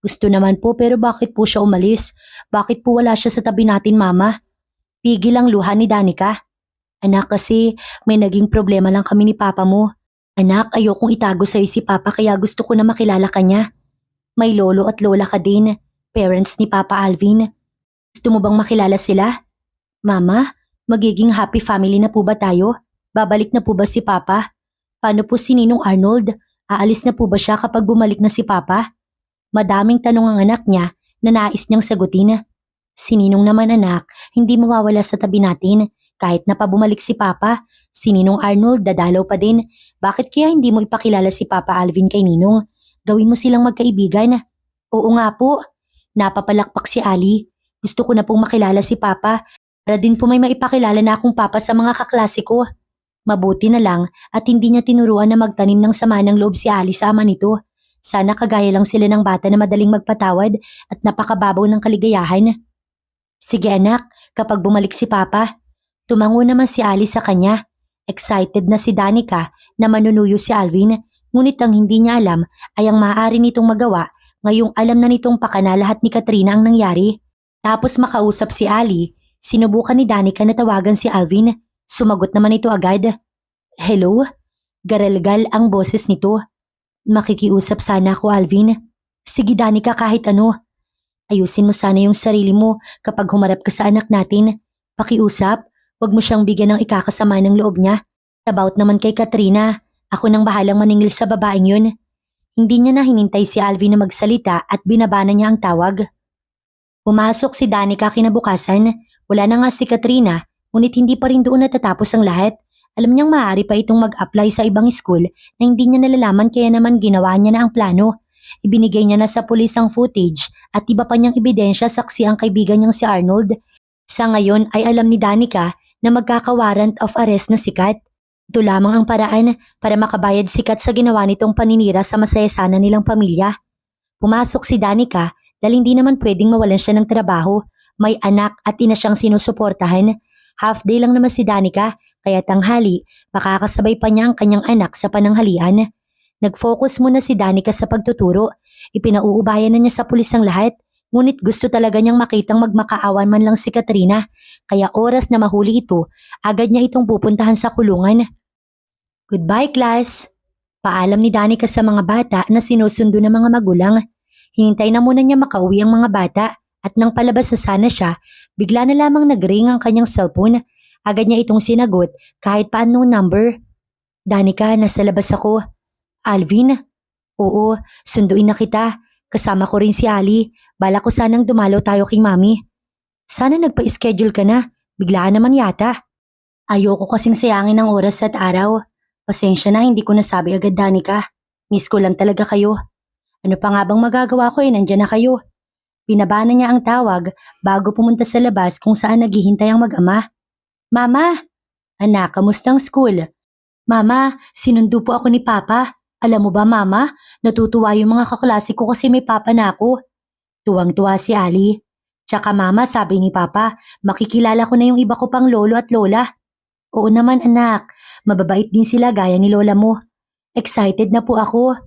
Speaker 1: Gusto naman po pero bakit po siya umalis? Bakit po wala siya sa tabi natin, Mama? Pigil ang luha ni Danica. Anak, kasi may naging problema lang kami ni Papa mo. Anak, ayokong itago sa'yo si Papa kaya gusto ko na makilala ka niya. May lolo at lola ka din, parents ni Papa Alvin. Gusto mo bang makilala sila? Mama, magiging happy family na po ba tayo? Babalik na po ba si Papa? Paano po si Ninong Arnold? Aalis na po ba siya kapag bumalik na si Papa? Madaming tanong ang anak niya na nais niyang sagutin. Si Ninong naman, anak, hindi mawawala sa tabi natin. Kahit na pa bumalik si Papa, si Ninong Arnold dadalaw pa din. Bakit kaya hindi mo ipakilala si Papa Alvin kay Ninong? Gawin mo silang magkaibigan. Oo nga po. Napapalakpak si Ali. Gusto ko na pong makilala si Papa. Para din po may maipakilala na akong Papa sa mga kaklase ko. Mabuti na lang at hindi niya tinuruan na magtanim ng sama ng loob si Ali sa ama nito. Sana kagaya lang sila ng bata na madaling magpatawad at napakababaw ng kaligayahan. Sige anak, kapag bumalik si Papa. Tumango naman si Ali sa kanya. Excited na si Danica na manunuyo si Alvin. Ngunit ang hindi niya alam ay ang maaari nitong magawa ngayong alam na nitong pakana lahat ni Katrina ang nangyari. Tapos makausap si Ali, sinubukan ni Danica na tawagan si Alvin. Sumagot naman ito agad. Hello? Garalgal ang boses nito. Makikiusap sana ako, Alvin. Sige Danica, kahit ano. Ayusin mo sana yung sarili mo kapag humarap ka sa anak natin. Pakiusap, wag mo siyang bigyan ng ikakasama ng loob niya. About naman kay Katrina. Ako nang bahalang maningil sa babaeng yun. Hindi niya na hinintay si Alvin na magsalita at binabana niya ang tawag. Pumasok si Danica kinabukasan. Wala na nga si Katrina, ngunit hindi pa rin doon natatapos ang lahat. Alam niyang maaari pa itong mag-apply sa ibang school na hindi niya nalalaman kaya naman ginawa niya na ang plano. Ibinigay niya na sa pulis ang footage at iba pa niyang ebidensya saksi ang kaibigan niyang si Arnold. Sa ngayon ay alam ni Danica na magkaka-warrant of arrest na si Kat. Ito lamang ang paraan para makabayad si Kat sa ginawa nitong paninira sa masaya sana nilang pamilya. Pumasok si Danica dahil hindi naman pwedeng mawalan siya ng trabaho. May anak at ina siyang sinusuportahan. Half day lang naman si Danica kaya tanghali makakasabay pa niya ang kanyang anak sa pananghalian. Nag-focus muna si Danica sa pagtuturo. Ipinauubayan na niya sa pulis ang lahat. Ngunit gusto talaga niyang makitang magmakaawan man lang si Katrina. Kaya oras na mahuli ito, agad niya itong pupuntahan sa kulungan. Goodbye class! Paalam ni Danica sa mga bata na sinusundo ng mga magulang. Hinintay na muna niya makauwi ang mga bata at nang palabas na sana siya, bigla na lamang nag-ring ang kanyang cellphone. Agad niya itong sinagot kahit pa unknown number. Danica, nasa labas ako. Alvin? Oo, sunduin na kita. Kasama ko rin si Ali. Bala ko sanang dumalaw tayo kay Mami. Sana nagpa-schedule ka na. Biglaan naman yata. Ayoko kasing sayangin ang oras at araw. Pasensya na, hindi ko nasabi agad, Danica. Miss ko lang talaga kayo. Ano pa nga bang magagawa ko nandyan na kayo. Pinabana niya ang tawag bago pumunta sa labas kung saan naghihintay ang mag-ama. Mama! Anak, kamustang school? Mama, sinundo po ako ni Papa. Alam mo ba, Mama? Natutuwa yung mga kaklase ko kasi may Papa na ako. Tuwang-tuwa si Ali. Tsaka Mama, sabi ni Papa, makikilala ko na yung iba ko pang lolo at lola. Oo naman anak, mababait din sila gaya ni lola mo. Excited na po ako.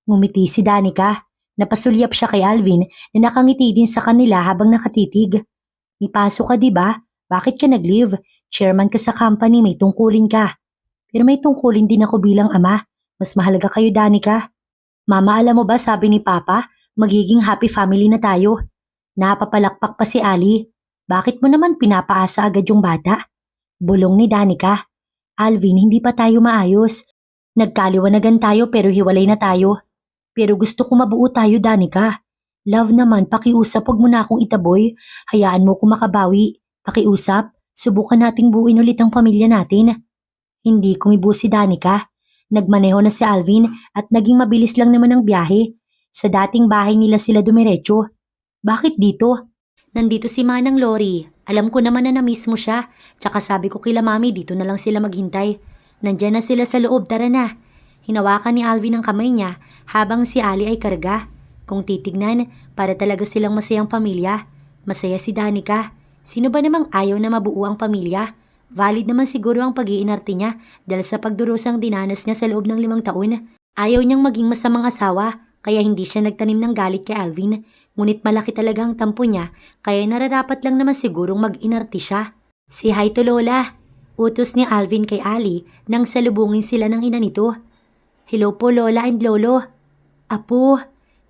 Speaker 1: Ngumiti si Danica. Napasulyap siya kay Alvin na nakangiti din sa kanila habang nakatitig. May pasok ka di ba? Bakit ka nag-leave? Chairman ka sa company, may tungkulin ka. Pero may tungkulin din ako bilang ama. Mas mahalaga kayo, Danica. Mama, alam mo ba sabi ni Papa, magiging happy family na tayo. Napapalakpak pa si Ali. Bakit mo naman pinapaasa agad yung bata? Bulong ni Danica. Alvin, hindi pa tayo maayos. Nagkaliwanagan tayo pero hiwalay na tayo. Pero gusto ko mabuo tayo, Danica. Love naman, pakiusap, wag mo na akong itaboy. Hayaan mo ko makabawi. Pakiusap, subukan nating buuin ulit ang pamilya natin. Hindi kumibo si Danica. Nagmaneho na si Alvin at naging mabilis lang naman ang biyahe. Sa dating bahay nila sila dumiretso. Bakit dito? Nandito si Manang Lori. Alam ko naman na na-miss mo siya. Tsaka sabi ko kila Mami dito na lang sila maghintay. Nandyan na sila sa loob, tara na. Hinawakan ni Alvin ang kamay niya habang si Ali ay karga. Kung titignan, para talaga silang masayang pamilya. Masaya si Danica. Sino ba namang ayaw na mabuo ang pamilya? Valid naman siguro ang pag-iinarte niya dahil sa pagdurusang dinanas niya sa loob ng 5 taon. Ayaw niyang maging masamang asawa kaya hindi siya nagtanim ng galit kay Alvin. Ngunit malaki talaga ang tampo niya kaya nararapat lang naman sigurong mag-inarte siya. Si Hi to Lola. Utos ni Alvin kay Ali nang salubungin sila ng ina nito. Hello po Lola and Lolo. Apo,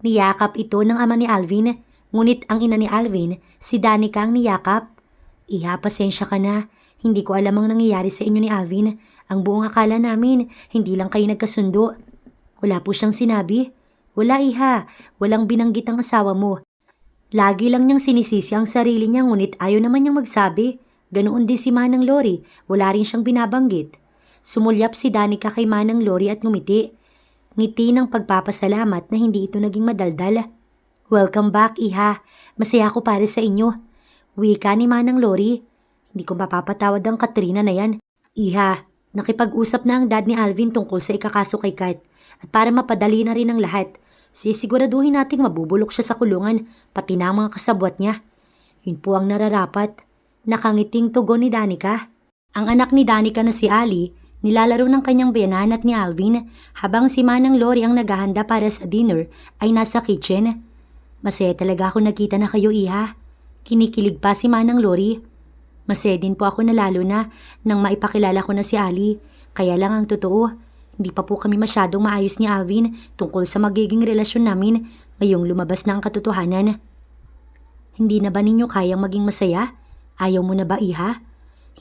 Speaker 1: niyakap ito ng ama ni Alvin. Ngunit ang ina ni Alvin, si Danica ang niyakap. Iha, pasensya ka na. Hindi ko alam ang nangyayari sa inyo ni Alvin. Ang buong akala namin, hindi lang kayo nagkasundo. Wala po siyang sinabi. Wala iha, walang binanggit ang asawa mo. Lagi lang niyang sinisisi ang sarili niya ngunit ayaw naman niyang magsabi. Ganoon din si Manang Lori, wala rin siyang binabanggit. Sumulyap si Danica kay Manang Lori at ngumiti. Ngiti ng pagpapasalamat na hindi ito naging madaldal. Welcome back, iha. Masaya ako para sa inyo. Wika ni Manang Lori. Hindi ko mapapatawad ang Katrina na yan. Iha, nakipag-usap na ang dad ni Alvin tungkol sa ikakaso kay Kat. At para mapadali na rin ang lahat, sisiguraduhin nating mabubulok siya sa kulungan, pati na ang mga kasabwat niya. Yun po ang nararapat. Nakangiting tugon ni Danica. Ang anak ni Danica na si Ali, nilalaro ng kanyang biyanan at ni Alvin, habang si Manang Lori ang naghahanda para sa dinner ay nasa kitchen. Masaya talaga ako nakita na kayo, iha. Kinikilig pa si Manang Lori. Masaya din po ako na lalo na nang maipakilala ko na si Ali. Kaya lang ang totoo, hindi pa po kami masyadong maayos ni Alvin tungkol sa magiging relasyon namin ngayong lumabas na ang katotohanan. Hindi na ba ninyo kayang maging masaya? Ayaw mo na ba, iha?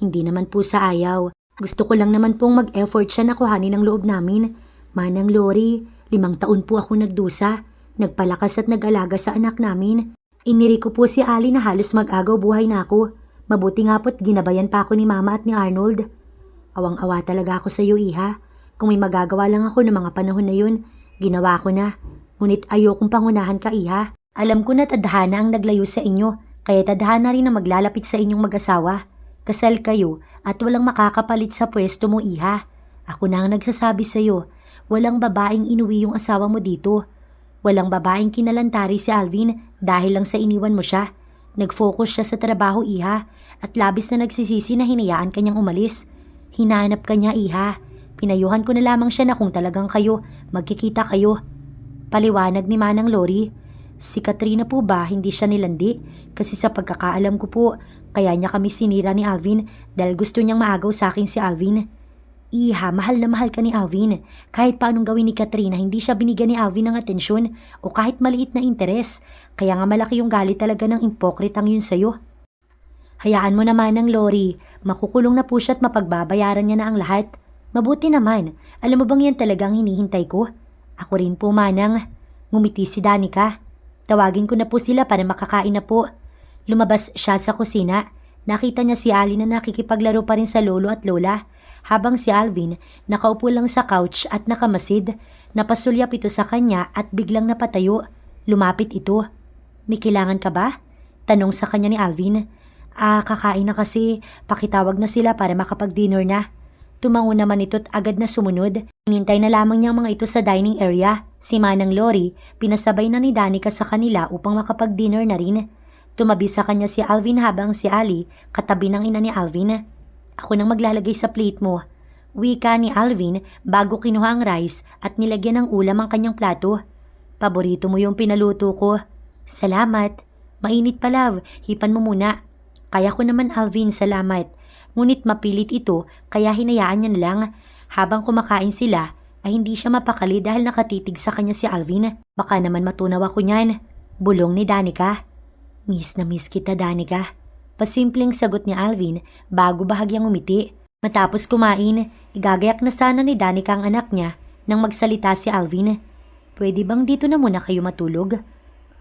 Speaker 1: Hindi naman po sa ayaw. Gusto ko lang naman pong mag-effort siya na kuhanin ang loob namin. Manang Lori, 5 taon po ako nagdusa. Nagpalakas at nag-alaga sa anak namin. Iniri ko po si Ali na halos mag-agaw buhay na ako. Mabuti nga po't ginabayan pa ako ni Mama at ni Arnold. Awang-awa talaga ako sa iyo, iha. Kung may magagawa lang ako ng mga panahon na yun, ginawa ko na. Ngunit ayokong pangunahan ka, iha. Alam ko na tadhana ang naglayo sa inyo, kaya tadhana rin na maglalapit sa inyong mag-asawa. Kasal kayo at walang makakapalit sa pwesto mo, iha. Ako na ang nagsasabi sa iyo, walang babaeng inuwi yung asawa mo dito. Walang babaeng kinalantari si Alvin dahil lang sa iniwan mo siya. Nag-focus siya sa trabaho, iha, at labis na nagsisisi na hinayaan kanyang umalis. Hinanap ka niya, iha. Pinayuhan ko na lamang siya na kung talagang kayo, magkikita kayo. Paliwanag ni Manang Lori. Si Katrina po ba hindi siya nilandi? Kasi sa pagkakaalam ko po, kaya niya kami sinira ni Alvin dahil gusto niyang maagaw sa akin si Alvin. Iha, mahal na mahal ka ni Alvin. Kahit paanong gawin ni Katrina, hindi siya binigyan ni Alvin ng atensyon o kahit maliit na interes. Kaya nga malaki yung galit talaga ng impokritang yun sa'yo. Hayaan mo naman ng Lori. Makukulong na po siya at mapagbabayaran niya na ang lahat. Mabuti naman. Alam mo bang yan talagang hinihintay ko? Ako rin po, Manang. Ngumiti si Danica. Tawagin ko na po sila para makakain na po. Lumabas siya sa kusina. Nakita niya si Ali na nakikipaglaro pa rin sa lolo at lola. Habang si Alvin nakaupo lang sa couch at nakamasid. Napasulyap ito sa kanya at biglang napatayo. Lumapit ito. May kailangan ka ba? Tanong sa kanya ni Alvin. Kakain na kasi. Pakitawag na sila para makapag-dinner na. Tumango naman ito at agad na sumunod. Hinintay na lamang niya ang mga ito sa dining area. Si Manang Lori, pinasabay na ni Danica sa kanila upang makapag-dinner na rin. Tumabi sa kanya si Alvin habang si Ali, katabi ng ina ni Alvin. Ako nang maglalagay sa plate mo. Wika ni Alvin bago kinuha ang rice at nilagyan ng ulam ang kanyang plato. Paborito mo yung pinaluto ko. Salamat. Mainit pa, love. Hipan mo muna. Kaya ko naman, Alvin, salamat. Ngunit mapilit ito kaya hinayaan niya na lang. Habang kumakain sila ay hindi siya mapakali dahil nakatitig sa kanya si Alvin. Baka naman matunaw ako niyan. Bulong ni Danica. Miss na miss kita, Danica. Pasimpleng sagot ni Alvin bago bahagyang umiti. Matapos kumain, igagayak na sana ni Danica ang anak niya nang magsalita si Alvin. Pwede bang dito na muna kayo matulog?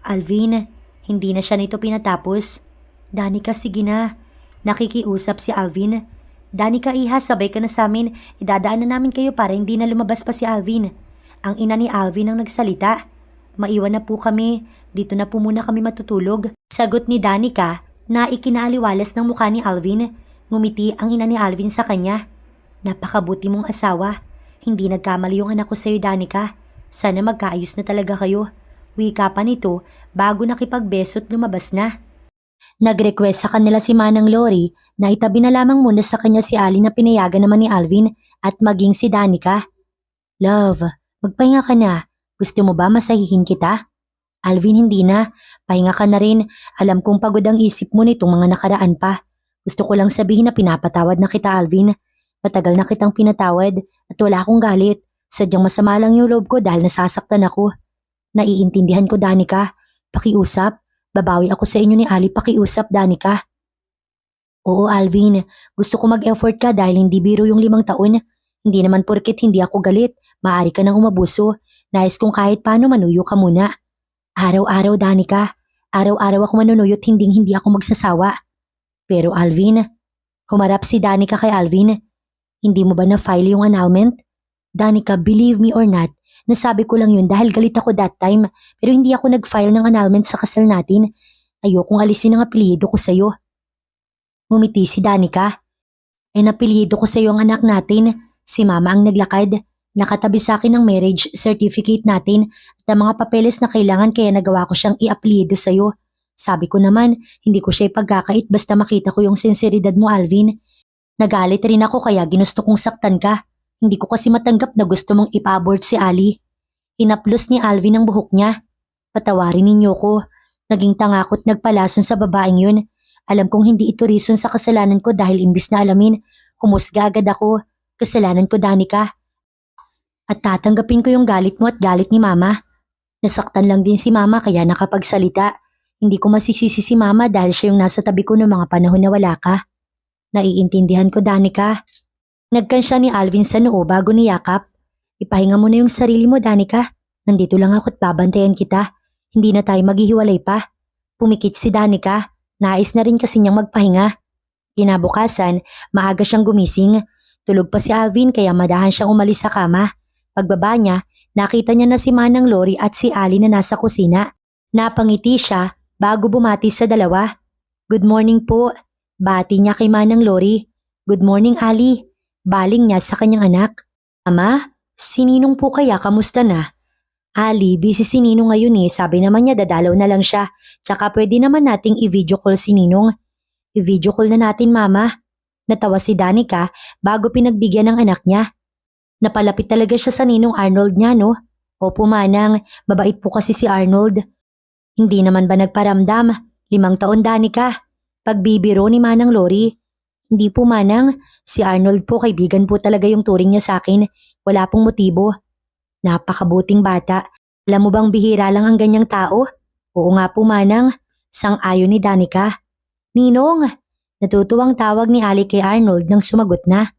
Speaker 1: Alvin, hindi na siya nito pinatapos. Danica, sige na. Nakikiusap si Alvin. Danica, iha, sabay ka na sa amin. Idadaan na namin kayo para hindi na lumabas pa si Alvin. Ang ina ni Alvin ang nagsalita. Maiwan na po kami. Dito na po muna kami matutulog. Sagot ni Danica na ikinaaliwalas ng mukha ni Alvin. Ngumiti ang ina ni Alvin sa kanya. Napakabuti mong asawa. Hindi nagkamali yung anak ko sa'yo, Danica. Sana magkaayos na talaga kayo. Wika pa nito bago nakipagbeso't lumabas na. Nag-request sa kanila si Manang Lori na itabi na lamang muna sa kanya si Ali na pinayagan naman ni Alvin at maging si Danica. Love, magpahinga ka na. Gusto mo ba masahihin kita? Alvin, hindi na. Pahinga ka na rin. Alam kong pagod ang isip mo nitong mga nakaraan pa. Gusto ko lang sabihin na pinapatawad na kita, Alvin. Matagal na kitang pinatawad at wala akong galit. Sadyang masama lang yung loob ko dahil nasasaktan ako. Naiintindihan ko, Danica. Pakiusap. Babawi ako sa inyo ni Ali, pakiusap, Danica. Oo, Alvin. Gusto ko mag-effort ka dahil hindi biro yung 5 taon. Hindi naman porket hindi ako galit. Maaari ka nang umabuso. Nais kong kahit paano manuyo ka muna. Araw-araw, Danica. Araw-araw ako manunuyot, hindi ako magsasawa. Pero Alvin, humarap si Danica kay Alvin. Hindi mo ba na-file yung annulment? Danica, believe me or not, nasabi ko lang yun dahil galit ako that time, pero hindi ako nag-file ng annulment sa kasal natin. Ayokong alisin ang apelyido ko sa'yo. Ngumiti si Danica. Napelyido ko sa'yo ang anak natin. Si Mama ang naglakad. Nakatabi sa akin ang marriage certificate natin at ang mga papeles na kailangan kaya nagawa ko siyang i-apelyido sa'yo. Sabi ko naman, hindi ko siya ipagkakait basta makita ko yung sinseridad mo, Alvin. Nagalit rin ako kaya ginusto kong saktan ka. Hindi ko kasi matanggap na gusto mong ipa-abort si Ali. Hinaplos ni Alvin ang buhok niya. Patawarin ninyo ko. Naging tangakot nagpalason sa babaeng yun. Alam kong hindi ito reason sa kasalanan ko dahil imbis na alamin, humusga agad ako. Kasalanan ko, Danica. At tatanggapin ko yung galit mo at galit ni Mama. Nasaktan lang din si Mama kaya nakapagsalita. Hindi ko masisisi si Mama dahil siya yung nasa tabi ko noong mga panahon na wala ka. Naiintindihan ko, Danica. Nagkansya ni Alvin sa noo bago niyakap. Ipahinga mo na yung sarili mo, Danica. Nandito lang ako at babantayan kita. Hindi na tayo maghihiwalay pa. Pumikit si Danica. Nais na rin kasi niyang magpahinga. Kinabukasan, maaga siyang gumising. Tulog pa si Alvin kaya madahan siyang umalis sa kama. Pagbaba niya, nakita niya na si Manang Lori at si Ali na nasa kusina. Napangiti siya bago bumati sa dalawa. Good morning po. Bati niya kay Manang Lori. Good morning, Ali. Baling niya sa kanyang anak. Ama, si Ninong po kaya kamusta na? Ali, busy si Ninong ngayon eh. Sabi naman niya dadalaw na lang siya. Tsaka pwede naman nating i-video call si Ninong. I-video call na natin, Mama. Natawa si Danica bago pinagbigyan ng anak niya. Napalapit talaga siya sa Ninong Arnold niya, no? Opo, Manang. Mabait po kasi si Arnold. Hindi naman ba nagparamdam? 5 taon, Danica. Pagbibiro ni Manang Lori. Hindi po, Manang. Si Arnold po, kaibigan po talaga yung turing niya sa akin. Wala pong motibo. Napakabuting bata. Alam mo bang bihira lang ang ganyang tao? Oo nga po, Manang. Sang-ayon ni Danica. Ninong! Natutuwang tawag ni Ali kay Arnold nang sumagot na.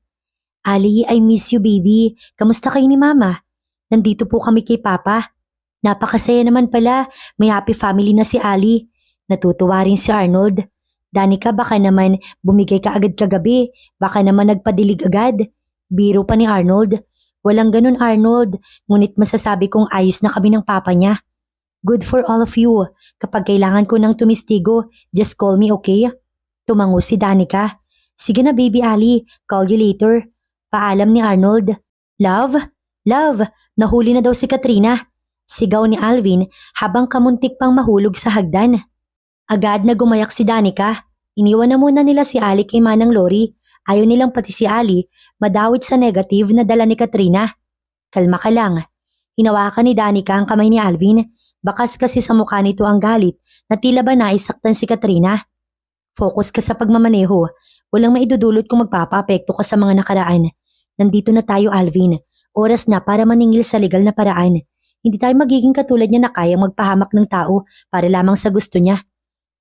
Speaker 1: Ali, I miss you, baby. Kamusta kayo ni Mama? Nandito po kami kay Papa. Napakasaya naman pala. May happy family na si Ali. Natutuwa rin si Arnold. Danica, baka naman bumigay ka agad kagabi. Baka naman nagpadilig agad. Biro pa ni Arnold. Walang ganun, Arnold. Ngunit masasabi kong ayos na kami ng papa niya. Good for all of you. Kapag kailangan ko ng tumistigo, just call me, okay? Tumango si Danica. Sige na, baby Ali. Call you later. Paalam ni Arnold. Love? Love, nahuli na daw si Katrina. Sigaw ni Alvin habang kamuntik pang mahulog sa hagdan. Agad na gumayak si Danica. Iniwan na muna nila si Ali kay Manang Lori. Ayaw nilang pati si Ali madawit sa negative na dala ni Katrina. Kalma ka lang. Hinawakan ni Danica ang kamay ni Alvin. Bakas kasi sa mukha nito ang galit na tila ba naisaktan si Katrina. Focus ka sa pagmamaneho. Walang maidudulot kung magpapaapekto ka sa mga nakaraan. Nandito na tayo, Alvin. Oras na para maningil sa legal na paraan. Hindi tayo magiging katulad niya na kayang magpahamak ng tao para lamang sa gusto niya.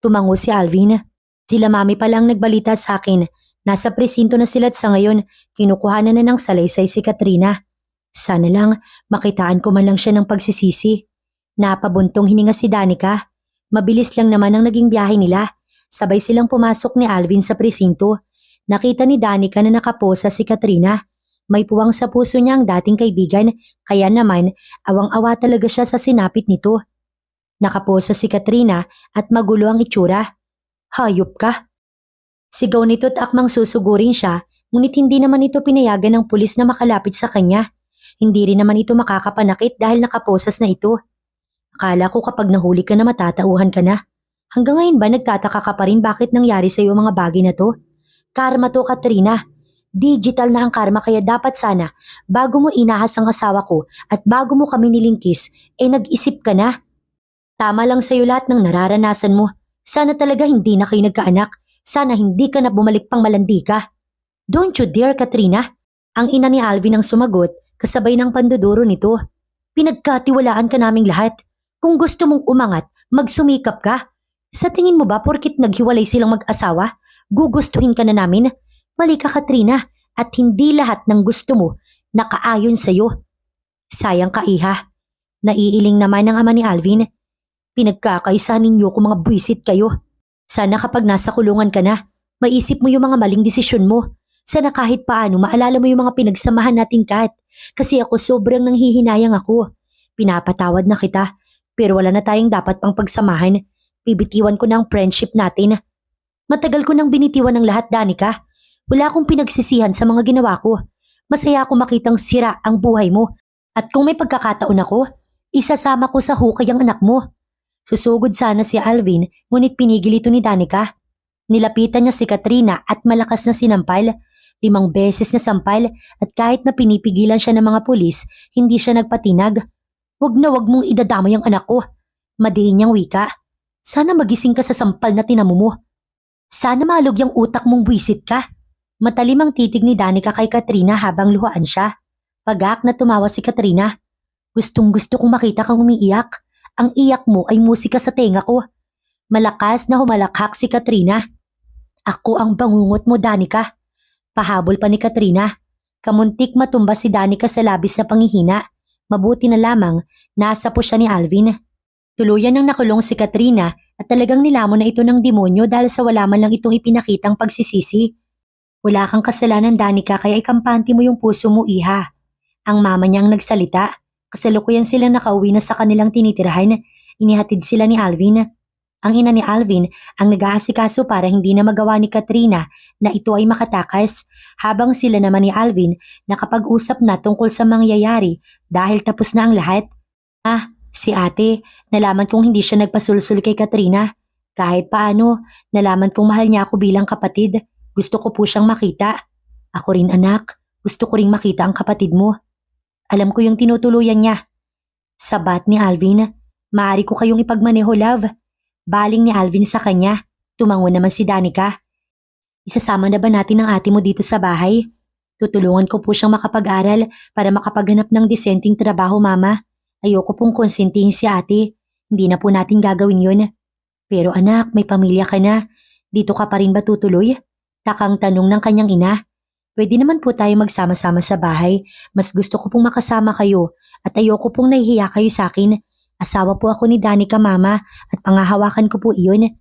Speaker 1: Tumango si Alvin. Sila mami pa lang nagbalita sa akin. Nasa presinto na sila at sa ngayon, kinukuhanan na ng salaysay si Katrina. Sana lang, makitaan ko man lang siya ng pagsisisi. Napabuntong hininga si Danica. Mabilis lang naman ang naging biyahe nila. Sabay silang pumasok ni Alvin sa presinto. Nakita ni Danica na nakaposa si Katrina. May puwang sa puso niya ang dating kaibigan, kaya naman awang-awa talaga siya sa sinapit nito. Nakaposa si Katrina at magulo ang itsura. Hayop ka! Sigaw nito at akmang susugurin siya, ngunit hindi naman ito pinayagan ng pulis na makalapit sa kanya. Hindi rin naman ito makakapanakit dahil nakaposas na ito. Akala ko kapag nahuli ka na matatauhan ka na. Hanggang ngayon ba nagtataka ka pa rin bakit nangyari sa iyo mga bagay na to? Karma to, Katrina. Digital na ang karma kaya dapat sana bago mo inahas ang asawa ko at bago mo kami nilingkis, nag-isip ka na. Tama lang sa'yo lahat ng nararanasan mo. Sana talaga hindi na kayo nagkaanak. Sana hindi ka na bumalik pang malandi ka. Don't you dare, Katrina. Ang ina ni Alvin ang sumagot kasabay ng panduduro nito. Pinagkatiwalaan ka naming lahat. Kung gusto mong umangat, magsumikap ka. Sa tingin mo ba porkit naghiwalay silang mag-asawa, gugustuhin ka na namin? Mali ka, Katrina, at hindi lahat ng gusto mo nakaayon sa'yo. Sayang ka, iha. Naiiling naman ang ama ni Alvin. Pinagkakaisa ninyo kung mga buwisit kayo. Sana kapag nasa kulungan ka na, maisip mo yung mga maling desisyon mo. Sana kahit paano maalala mo yung mga pinagsamahan nating Kat. Kasi ako sobrang nanghihinayang ako. Pinapatawad na kita, pero wala na tayong dapat pang pagsamahan. Bibitiwan ko na ang friendship natin. Matagal ko nang binitiwan ng lahat, Danica. Wala akong pinagsisihan sa mga ginawa ko. Masaya ako makitang sira ang buhay mo. At kung may pagkakataon ako, isasama ko sa hukay ang anak mo. Susugod sana si Alvin, ngunit pinigil ito ni Danica. Nilapitan niya si Katrina at malakas na sinampal. 5 beses na sampal at kahit na pinipigilan siya ng mga pulis, hindi siya nagpatinag. Wag na wag mong idadamay ang anak ko. Madiin niyang wika. Sana magising ka sa sampal na tinamo mo. Sana malog yung utak mong buwisit ka. Matalim ang titig ni Danica kay Katrina habang luhaan siya. Pagak na tumawa si Katrina. Gustong gusto kong makita kang umiiyak. Ang iyak mo ay musika sa tenga ko. Malakas na humalakhak si Katrina. Ako ang bangungot mo, Danica. Pahabol pa ni Katrina. Kamuntik matumba si Danica sa labis na panghihina. Mabuti na lamang nasa po siya ni Alvin. Tuluyan nang nakulong si Katrina at talagang nilamon na ito ng demonyo dahil sa wala man lang itong ipinakitang pagsisisi. Wala kang kasalanan, Danica, kaya ikampante mo yung puso mo, iha. Ang mama niyang nagsalita. Kasalukuyan silang nakauwi na sa kanilang tinitirahan. Inihatid sila ni Alvin. Ang ina ni Alvin ang nag-aasikaso para hindi na magawa ni Katrina na ito ay makatakas, habang sila naman ni Alvin nakapag-usap na tungkol sa mangyayari dahil tapos na ang lahat. Si ate, nalaman kong hindi siya nagpasulsul kay Katrina. Kahit paano, nalaman kong mahal niya ako bilang kapatid. Gusto ko po siyang makita. Ako rin, anak. Gusto ko ring makita ang kapatid mo. Alam ko yung tinutuluyan niya. Sabat ni Alvin. Maaari ko kayong ipagmaneho, love. Baling ni Alvin sa kanya. Tumango naman si Danica. Isasama na ba natin ang ate mo dito sa bahay? Tutulungan ko po siyang makapag-aral para makapaghanap ng disenteng trabaho, mama. Ayoko pong konsentihin si ate. Hindi na po natin gagawin yun. Pero anak, may pamilya ka na. Dito ka pa rin ba tutuloy? Takang tanong ng kanyang ina. Pwede naman po tayo magsama-sama sa bahay. Mas gusto ko pong makasama kayo at ayoko pong nahihiya kayo sa akin. Asawa po ako ni Danica, mama, at pangahawakan ko po iyon.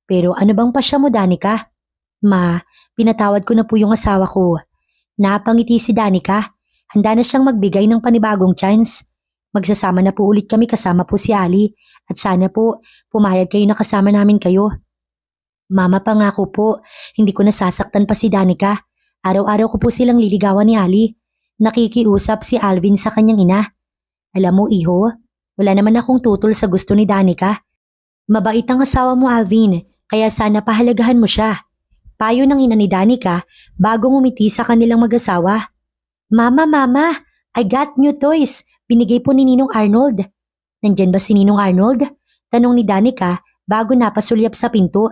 Speaker 1: Pero ano bang pasya mo, Danica? Ma, pinatawad ko na po yung asawa ko. Napangiti si Danica. Handa na siyang magbigay ng panibagong chance. Magsasama na po ulit kami kasama po si Ali. At sana po, pumayag kayo na kasama namin kayo. Mama, pangako po, hindi ko nasasaktan pa si Danica. Araw-araw ko po silang liligawan ni Ali. Nakikiusap si Alvin sa kanyang ina. Alam mo, iho, wala naman akong tutol sa gusto ni Danica. Mabait ang asawa mo, Alvin, kaya sana pahalagahan mo siya. Payo ng ina ni Danica bago ngumiti sa kanilang mag-asawa. Mama, I got new toys. Binigay po ni Ninong Arnold. Nandyan ba si Ninong Arnold? Tanong ni Danica bago napasulyap sa pinto.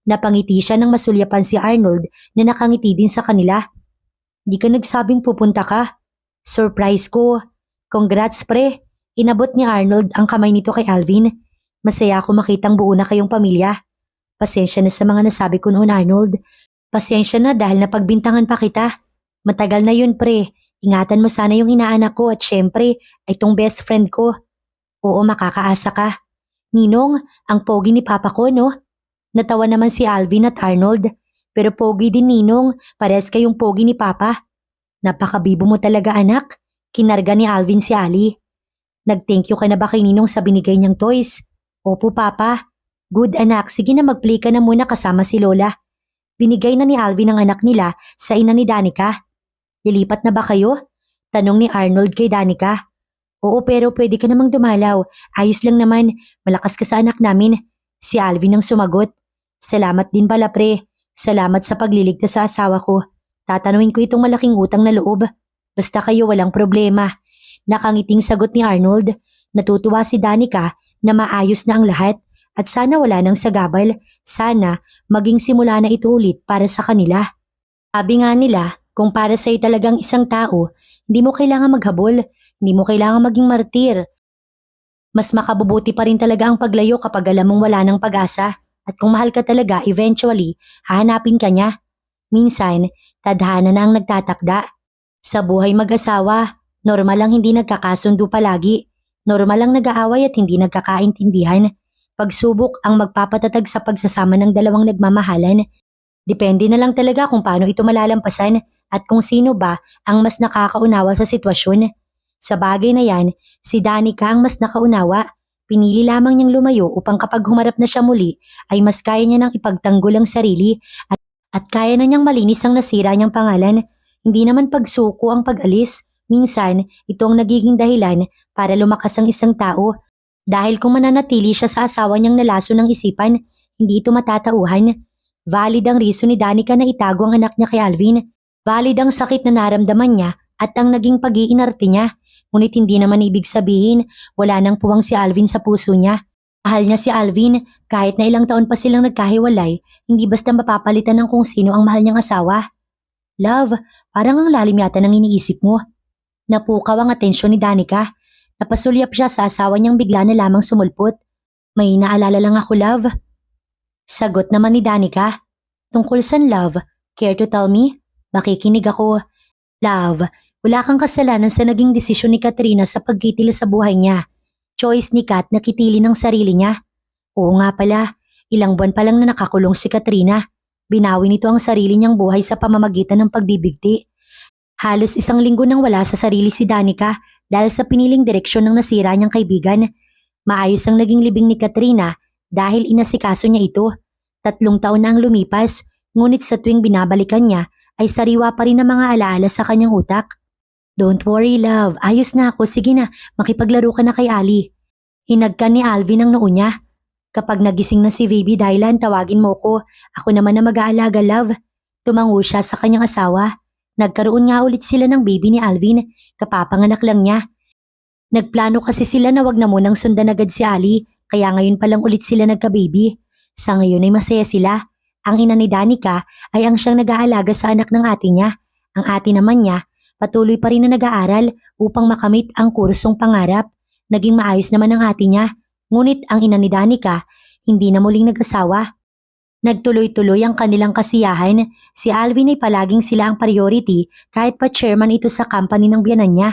Speaker 1: Napangiti siya nang masulyapan si Arnold na nakangiti din sa kanila. Di ka nagsabing pupunta ka. Surprise ko. Congrats pre. Inabot ni Arnold ang kamay nito kay Alvin. Masaya ako makitang buo na kayong pamilya. Pasensya na sa mga nasabi ko noon, Arnold. Pasensya na dahil napagbintangan pa kita. Matagal na yun pre. Ingatan mo sana yung inaanak ko at syempre ay tong best friend ko. Oo, makakaasa ka. Ninong, ang pogi ni Papa ko, no? Natawa naman si Alvin at Arnold. Pero pogi din, Ninong. Parehas kayong pogi ni Papa. Napakabibo mo talaga, anak. Kinarga ni Alvin si Ali. Nag-thank you ka na ba kay Ninong sa binigay niyang toys? Opo, Papa. Good anak, sige na mag-play ka na muna kasama si Lola. Binigay na ni Alvin ang anak nila sa ina ni Danica. Lilipat na ba kayo? Tanong ni Arnold kay Danica. Oo, pero pwede ka namang dumalaw. Ayos lang naman. Malakas ka sa anak namin. Si Alvin ang sumagot. Salamat din pala pre. Salamat sa pagliligtas sa asawa ko. Tatanungin ko itong malaking utang na loob. Basta kayo walang problema. Nakangiting sagot ni Arnold. Natutuwa si Danica na maayos na ang lahat at sana wala nang sagabal. Sana maging simula na ito ulit para sa kanila. Sabi nga nila, kung para sa'yo talagang isang tao, hindi mo kailangan maghabol, hindi mo kailangan maging martir. Mas makabubuti pa rin talaga ang paglayo kapag alam mong wala ng pag-asa. At kung mahal ka talaga, eventually, hahanapin ka niya. Minsan, tadhana na ang nagtatakda. Sa buhay mag-asawa, normal lang hindi nagkakasundo palagi. Normal lang nag-aaway at hindi nagkakaintindihan. Pagsubok ang magpapatatag sa pagsasama ng dalawang nagmamahalan. Depende na lang talaga kung paano ito malalampasan at kung sino ba ang mas nakakaunawa sa sitwasyon. Sa bagay na yan, si Danica ang mas nakaunawa. Pinili lamang niyang lumayo upang kapag humarap na siya muli ay mas kaya niya nang ipagtanggol ang sarili at kaya na niyang malinis ang nasira niyang pangalan. Hindi naman pagsuko ang pag-alis. Minsan, ito ang nagiging dahilan para lumakas ang isang tao. Dahil kung mananatili siya sa asawa niyang nalaso ng isipan, hindi ito matatauhan. Valid ang reason ni Danica na itago ang anak niya kay Alvin. Valid ang sakit na naramdaman niya at ang naging pag-iinarte niya. Ngunit hindi naman ibig sabihin wala nang puwang si Alvin sa puso niya. Mahal niya si Alvin kahit na ilang taon pa silang nagkahiwalay, hindi basta mapapalitan ng kung sino ang mahal niyang asawa. Love, parang ang lalim yata ng iniisip mo. Napukaw ang atensyon ni Danica. Napasulyap siya sa asawa niyang bigla na lamang sumulpot. May naalala lang ako, love. Sagot naman ni Danica. Tungkol saan, love? Care to tell me? Makikinig ako. Love, wala kang kasalanan sa naging desisyon ni Katrina sa pagkitila sa buhay niya. Choice ni Kat na kitili ng sarili niya. Oo nga pala, ilang buwan pa lang na nakakulong si Katrina. Binawi nito ang sarili niyang buhay sa pamamagitan ng pagbibigti. Halos isang linggo nang wala sa sarili si Danica dahil sa piniling direksyon ng nasira niyang kaibigan. Maayos ang naging libing ni Katrina dahil inasikaso niya ito. 3 taon na ang lumipas, ngunit sa tuwing binabalikan niya ay sariwa pa rin ang mga alaala sa kanyang utak. Don't worry love, ayos na ako, sige na, makipaglaro ka na kay Ali. Hinagkan ni Alvin ang noo niya. Kapag nagising na si Baby Dylan, tawagin mo ko. Ako naman na mag-aalaga, love. Tumango siya sa kanyang asawa. Nagkaroon nga ulit sila ng baby ni Alvin, kapapanganak lang niya. Nagplano kasi sila na wag na munang sundan agad si Ali, kaya ngayon pa lang ulit sila nagka-baby. Sa ngayon ay masaya sila. Ang ina ni Danica ay ang siyang nag-aalaga sa anak ng ate niya. Ang ate naman niya, patuloy pa rin na nag-aaral upang makamit ang kursong pangarap. Naging maayos naman ang ate niya. Ngunit ang ina ni Danica, hindi na muling nag-asawa. Nagtuloy-tuloy ang kanilang kasiyahan. Si Alvin ay palaging sila ang priority kahit pa chairman ito sa company ng biyanan niya.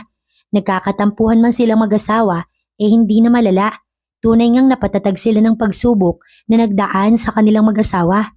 Speaker 1: Nagkakatampuhan man silang mag-asawa, hindi na malala. Tunay ngang napatatag sila ng pagsubok na nagdaan sa kanilang mag-asawa.